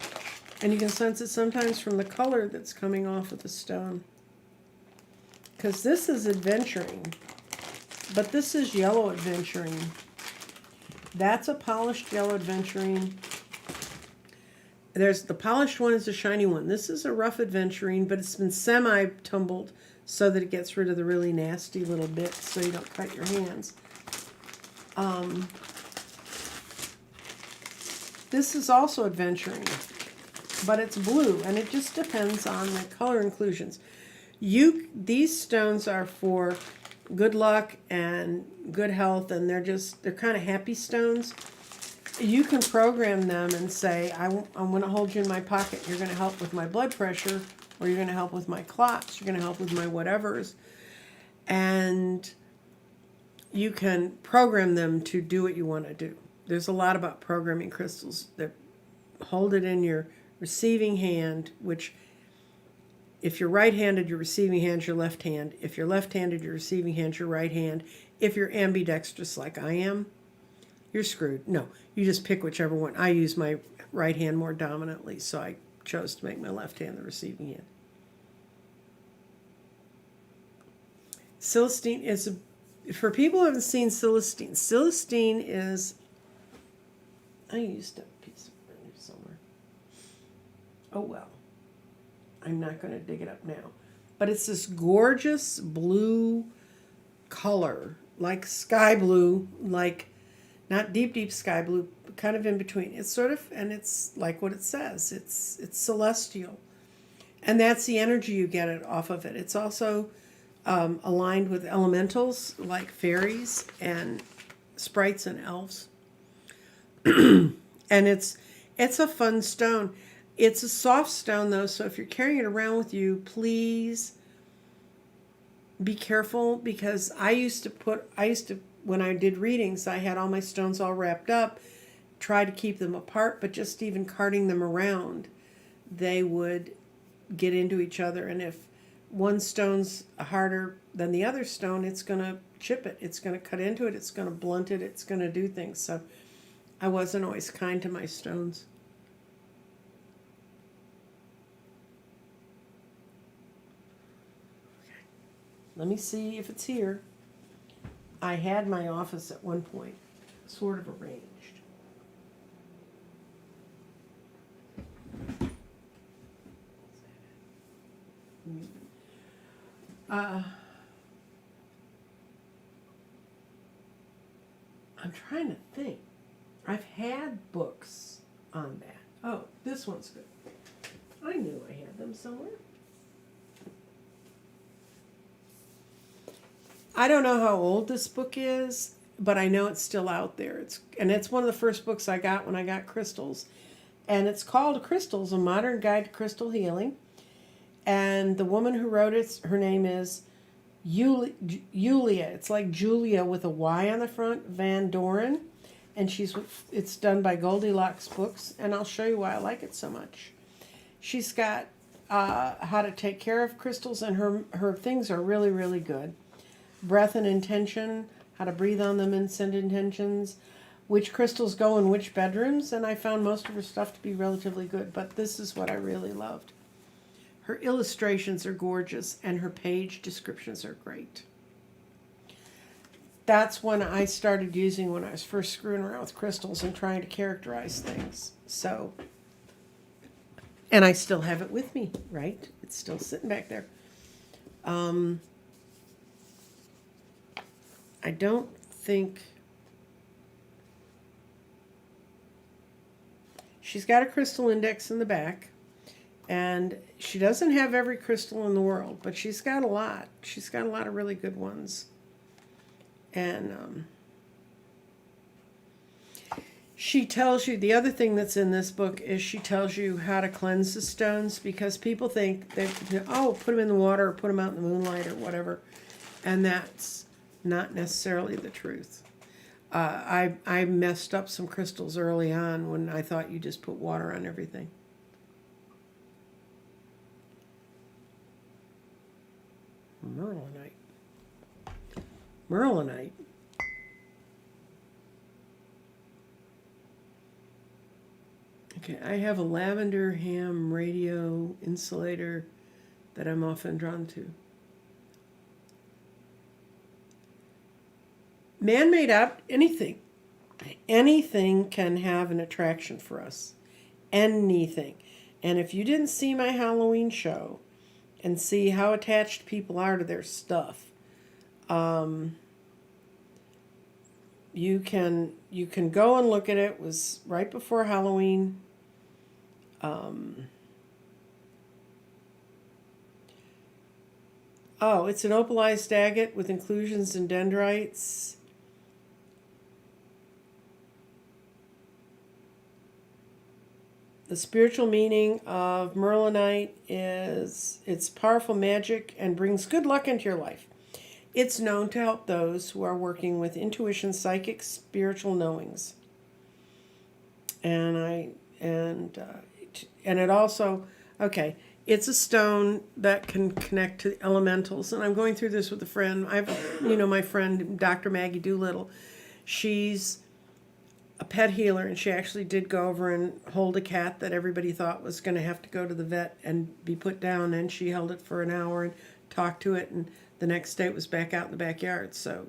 And you can sense it sometimes from the color that's coming off of the stone. Because this is adventuring, but this is yellow adventuring. That's a polished yellow adventuring. There's the polished one is a shiny one. This is a rough adventuring, but it's been semi-tumbled so that it gets rid of the really nasty little bits so you don't cut your hands. This is also adventuring, but it's blue, and it just depends on the color inclusions. These stones are for good luck and good health, and they're kind of happy stones. You can program them and say, I'm going to hold you in my pocket. You're going to help with my blood pressure, or you're going to help with my clots. You're going to help with my whatevers. And you can program them to do what you want to do. There's a lot about programming crystals. That hold it in your receiving hand, which if you're right-handed, your receiving hand's your left hand. If you're left-handed, your receiving hand's your right hand. If you're ambidextrous like I am, you're screwed. No, you just pick whichever one. I use my right hand more dominantly, so I chose to make my left hand the receiving hand. Celestine is for people who haven't seen Celestine. Celestine is, I used a piece of it somewhere. Oh well. I'm not going to dig it up now. But it's this gorgeous blue color, like sky blue, like not deep, deep sky blue, but kind of in between. It's sort of, and it's like what it says. It's celestial. And that's the energy you get it off of it. It's also aligned with elementals like fairies and sprites and elves. And it's a fun stone. It's a soft stone, though, so if you're carrying it around with you, please be careful, because I used to, when I did readings, I had all my stones all wrapped up, try to keep them apart, but just even carting them around, they would get into each other, and if one stone's harder than the other stone, it's going to chip it, it's going to cut into it, it's going to blunt it, it's going to do things, so I wasn't always kind to my stones. Let me see if it's here. I had my office at one point sort of arranged. I'm trying to think. I've had books on that. Oh, this one's good. I knew I had them somewhere. I don't know how old this book is, but I know it's still out there. It's one of the first books I got when I got crystals. And it's called Crystals, A Modern Guide to Crystal Healing. And the woman who wrote it, her name is Julia. It's like Julia with a Y on the front, Van Doren. And it's done by Goldilocks Books. And I'll show you why I like it so much. She's got how to take care of crystals, and her things are really, really good. Breath and intention, how to breathe on them and send intentions, which crystals go in which bedrooms, and I found most of her stuff to be relatively good, but this is what I really loved. Her illustrations are gorgeous, and her page descriptions are great. That's when I started using when I was first screwing around with crystals and trying to characterize things. So, and I still have it with me, right? It's still sitting back there. I don't think she's got a crystal index in the back, and she doesn't have every crystal in the world, but she's got a lot. She's got a lot of really good ones. And she tells you, the other thing that's in this book is she tells you how to cleanse the stones, because people think that, oh, put them in the water or put them out in the moonlight or whatever. And that's not necessarily the truth. I messed up some crystals early on when I thought you just put water on everything. Merlinite. Merlinite. Okay, I have a lavender ham radio insulator that I'm often drawn to. Man-made up, anything can have an attraction for us. Anything. And if you didn't see my Halloween show and see how attached people are to their stuff, you can go and look at it. It was right before Halloween. Oh, it's an opalized agate with inclusions and dendrites. The spiritual meaning of Merlinite is it's powerful magic and brings good luck into your life. It's known to help those who are working with intuition, psychic, spiritual knowings. And it also, okay, it's a stone that can connect to elementals. And I'm going through this with a friend. I have, my friend, Dr. Maggie Doolittle. She's a pet healer, and she actually did go over and hold a cat that everybody thought was going to have to go to the vet and be put down, and she held it for an hour and talked to it, and the next day it was back out in the backyard. So,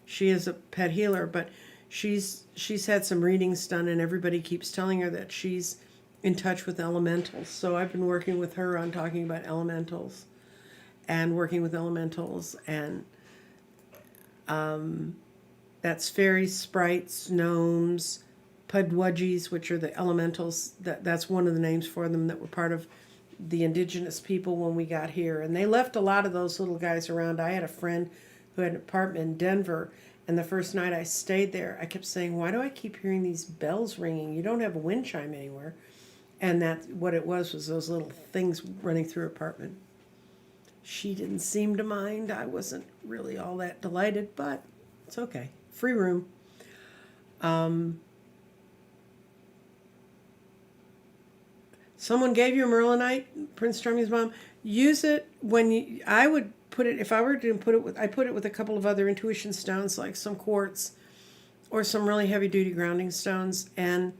she is a pet healer, but she's had some readings done, and everybody keeps telling her that she's in touch with elementals. So I've been working with her on talking about elementals and working with elementals, and that's fairies, sprites, gnomes, pudwudgies, which are the elementals. That's one of the names for them that were part of the indigenous people when we got here. And they left a lot of those little guys around. I had a friend who had an apartment in Denver, and the first night I stayed there, I kept saying, why do I keep hearing these bells ringing? You don't have a wind chime anywhere. And that's what it was those little things running through her apartment. She didn't seem to mind. I wasn't really all that delighted, but it's okay. Free room. Someone gave you a Merlinite, Prince Charming's mom. Use it when I would put it, if I were to put it with, I put it with a couple of other intuition stones, like some quartz or some really heavy duty grounding stones. And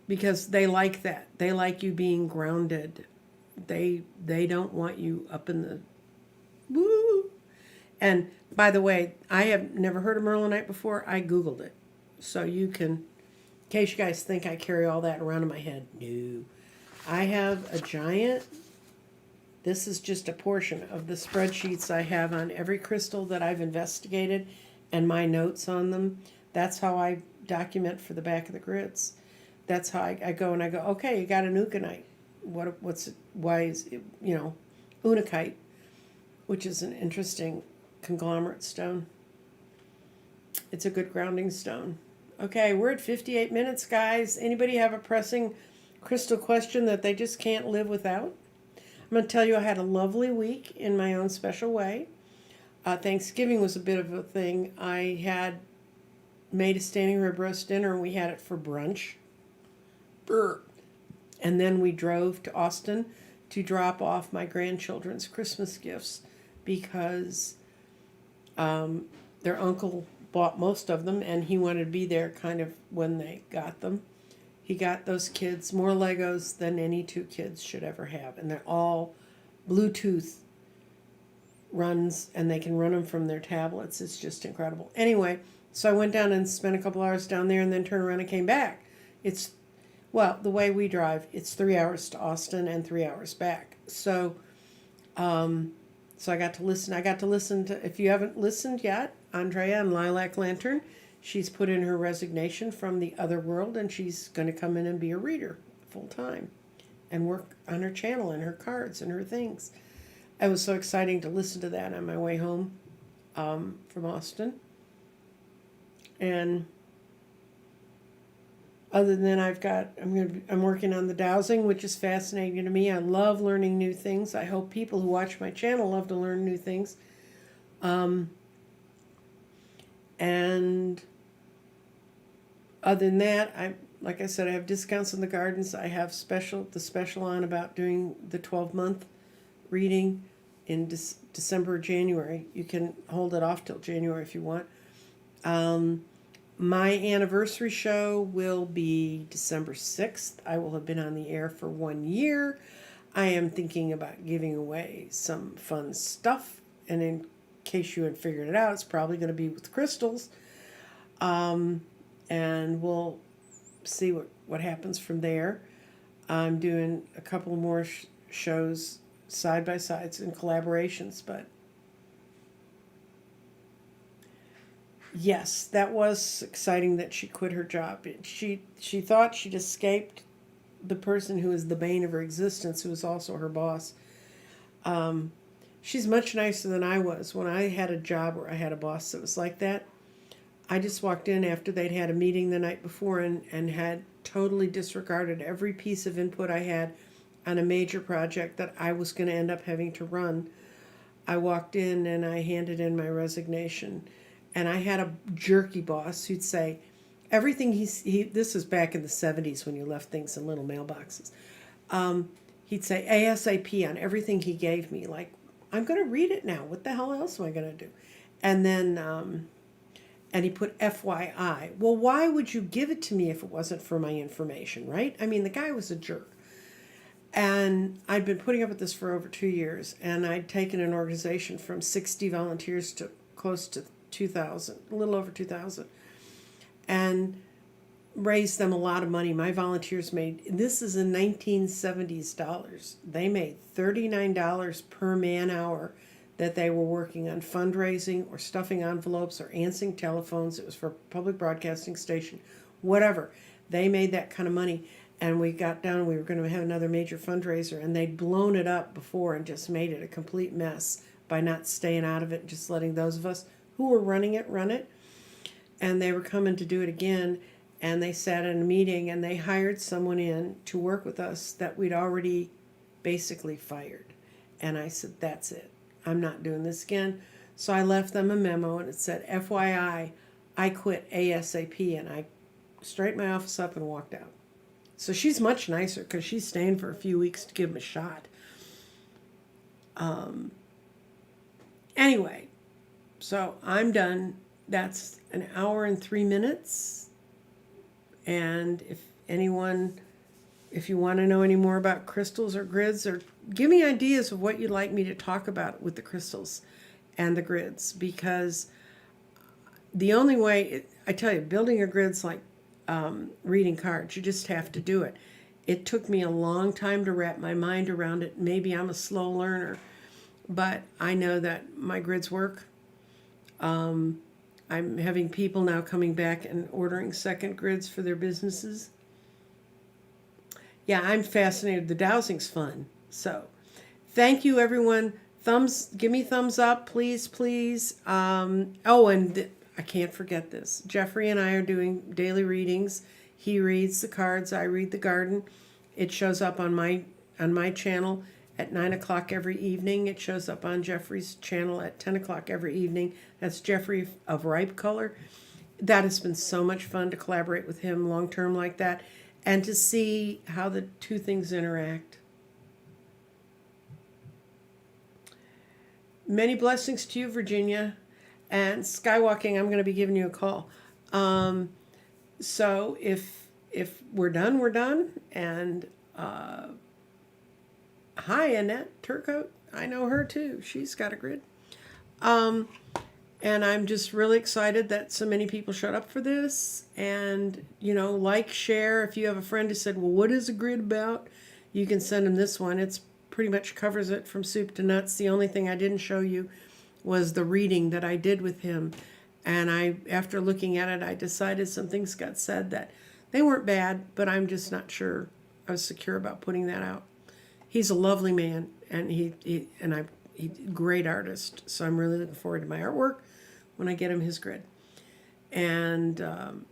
because they like that. They like you being grounded. They don't want you up in the woo. And by the way, I have never heard of Merlinite before. I Googled it. So you can, in case you guys think I carry all that around in my head. No. I have a giant, this is just a portion of the spreadsheets I have on every crystal that I've investigated and my notes on them. That's how I document for the back of the grids. That's how I go and I go, okay, you got an euconite. Why is it, unakite, which is an interesting conglomerate stone. It's a good grounding stone. Okay, we're at 58 minutes, guys. Anybody have a pressing crystal question that they just can't live without? I'm going to tell you I had a lovely week in my own special way. Thanksgiving was a bit of a thing. I had made a standing rib roast dinner, and we had it for brunch. And then we drove to Austin to drop off my grandchildren's Christmas gifts because their uncle bought most of them, and he wanted to be there kind of when they got them. He got those kids more Legos than any two kids should ever have, and they're all Bluetooth runs, and they can run them from their tablets. It's just incredible. Anyway, so I went down and spent a couple hours down there and then turned around and came back. The way we drive, it's 3 hours to Austin and 3 hours back. So So I got to listen. If you haven't listened yet, Andrea and Lilac Lantern, she's put in her resignation from the other world, and she's going to come in and be a reader full time and work on her channel and her cards and her things. It was so exciting to listen to that on my way home from Austin. And other than that, I'm working on the dowsing, which is fascinating to me. I love learning new things. I hope people who watch my channel love to learn new things. And other than that, like I said, I have discounts in the gardens. I have the special on about doing the 12-month reading in December or January. You can hold it off till January if you want. My anniversary show will be December 6th. I will have been on the air for 1 year. I am thinking about giving away some fun stuff. And in case you hadn't figured it out, it's probably going to be with crystals. And we'll see what happens from there. I'm doing a couple more shows side-by-sides and collaborations, but yes, that was exciting that she quit her job. She thought she'd escaped the person who was the bane of her existence, who was also her boss. She's much nicer than I was. When I had a job where I had a boss that was like that, I just walked in after they'd had a meeting the night before and had totally disregarded every piece of input I had on a major project that I was going to end up having to run. I walked in and I handed in my resignation. And I had a jerky boss who'd say, everything this was back in the 70s when you left things in little mailboxes. He'd say ASAP on everything he gave me. Like, I'm going to read it now. What the hell else am I going to do? And then, and he put FYI. Well, why would you give it to me if it wasn't for my information, right? I mean, the guy was a jerk. And I'd been putting up with this for over 2 years. And I'd taken an organization from 60 volunteers to close to 2,000, a little over 2,000, and raised them a lot of money. My volunteers this is in 1970s dollars, they made $39 per man hour that they were working on fundraising or stuffing envelopes or answering telephones. It was for a public broadcasting station, whatever. They made that kind of money. And we got down, we were going to have another major fundraiser, and they'd blown it up before and just made it a complete mess by not staying out of it and just letting those of us who were running it, run it. And they were coming to do it again, and they sat in a meeting, and they hired someone in to work with us that we'd already basically fired. And I said, that's it. I'm not doing this again. So I left them a memo, and it said, FYI, I quit ASAP, and I straightened my office up and walked out. So she's much nicer because she's staying for a few weeks to give him a shot. Anyway, so I'm done. That's an hour and 3 minutes. And if you want to know any more about crystals or grids, or give me ideas of what you'd like me to talk about with the crystals and the grids, because the only way, I tell you, building a grid's like reading cards. You just have to do it. It took me a long time to wrap my mind around it. Maybe I'm a slow learner, but I know that my grids work. I'm having people now coming back and ordering second grids for their businesses. Yeah, I'm fascinated. The dowsing's fun. So thank you, everyone. Give me thumbs up, please, please. I can't forget this. Jeffrey and I are doing daily readings. He reads the cards. I read the garden. It shows up on my channel at 9 o'clock every evening. It shows up on Jeffrey's channel at 10 o'clock every evening. That's Jeffrey of Ripe Color. That has been so much fun to collaborate with him long term like that, and to see how the two things interact. Many blessings to you, Virginia. And Skywalking, I'm going to be giving you a call. So if we're done, we're done. And hi, Annette Turcotte. I know her too. She's got a grid. And I'm just really excited that so many people showed up for this. And, like, share. If you have a friend who said, well, what is a grid about? You can send them this one. It's pretty much covers it from soup to nuts. The only thing I didn't show you was the reading that I did with him. And after looking at it, I decided some things got said that they weren't bad, but I'm just not sure I was secure about putting that out. He's a lovely man, and he's a great artist. So I'm really looking forward to my artwork when I get him his grid. And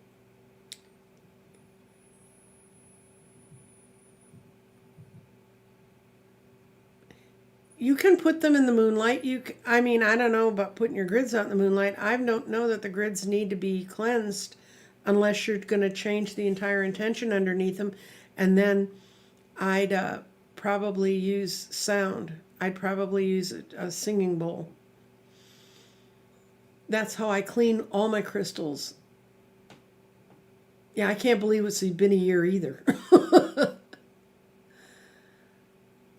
you can put them in the moonlight. I don't know about putting your grids out in the moonlight. I don't know that the grids need to be cleansed unless you're going to change the entire intention underneath them. And then I'd probably use sound. I'd probably use a singing bowl. That's how I clean all my crystals. Yeah, I can't believe it's been a year either.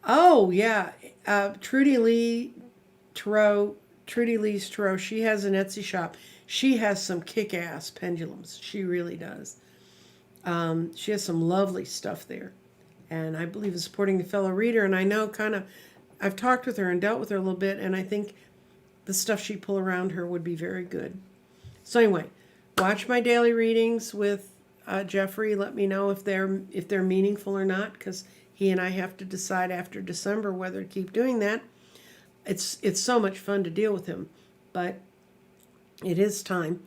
Oh, yeah. Trudy Lee's Tarot, she has an Etsy shop. She has some kick-ass pendulums. She really does. She has some lovely stuff there. And I believe in supporting the fellow reader. And I know I've talked with her and dealt with her a little bit, and I think the stuff she'd pull around her would be very good. So anyway, watch my daily readings with Jeffrey. Let me know if they're meaningful or not, because he and I have to decide after December whether to keep doing that. It's so much fun to deal with him, but it is time.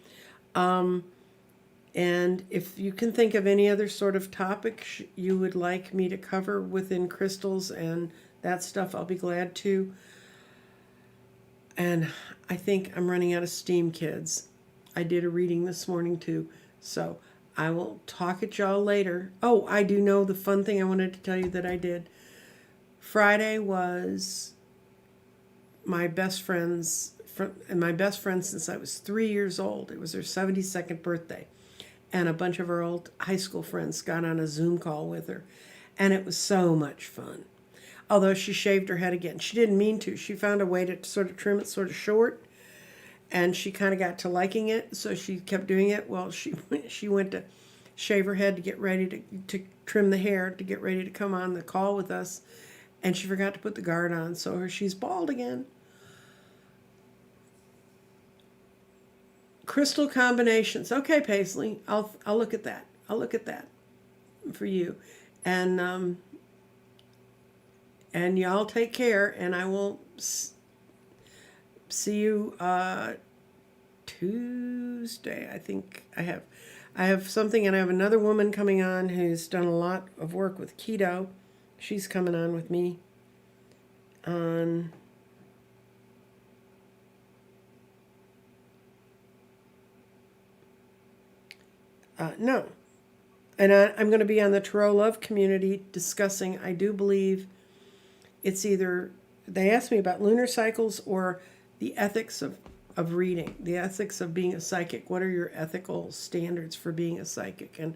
And if you can think of any other sort of topic you would like me to cover within crystals and that stuff, I'll be glad to. And I think I'm running out of steam, kids. I did a reading this morning too, so I will talk at y'all later. Oh, I do know the fun thing I wanted to tell you that I did. Friday was my best friend since I was 3 years old. It was her 72nd birthday. And a bunch of her old high school friends got on a Zoom call with her. And it was so much fun. Although she shaved her head again. She didn't mean to. She found a way to sort of trim it sort of short. And she kind of got to liking it, so she kept doing it. Well, she went to shave her head to get ready to trim the hair to get ready to come on the call with us. And she forgot to put the guard on, so she's bald again. Crystal combinations. Okay, Paisley, I'll look at that. I'll look at that for you. And y'all take care, and I will see you Tuesday. I think I have something, and I have another woman coming on who's done a lot of work with keto. She's coming on with me on no. And I'm going to be on the Tarot Love community discussing, I do believe it's either, they asked me about lunar cycles or the ethics of reading, the ethics of being a psychic. What are your ethical standards for being a psychic? And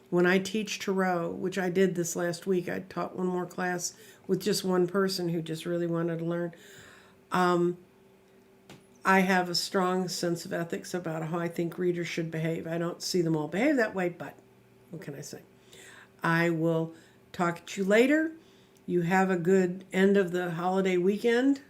when I teach tarot, which I did this last week, I taught one more class with just one person who just really wanted to learn. I have a strong sense of ethics about how I think readers should behave. I don't see them all behave that way, but what can I say? I will talk to you later. You have a good end of the holiday weekend.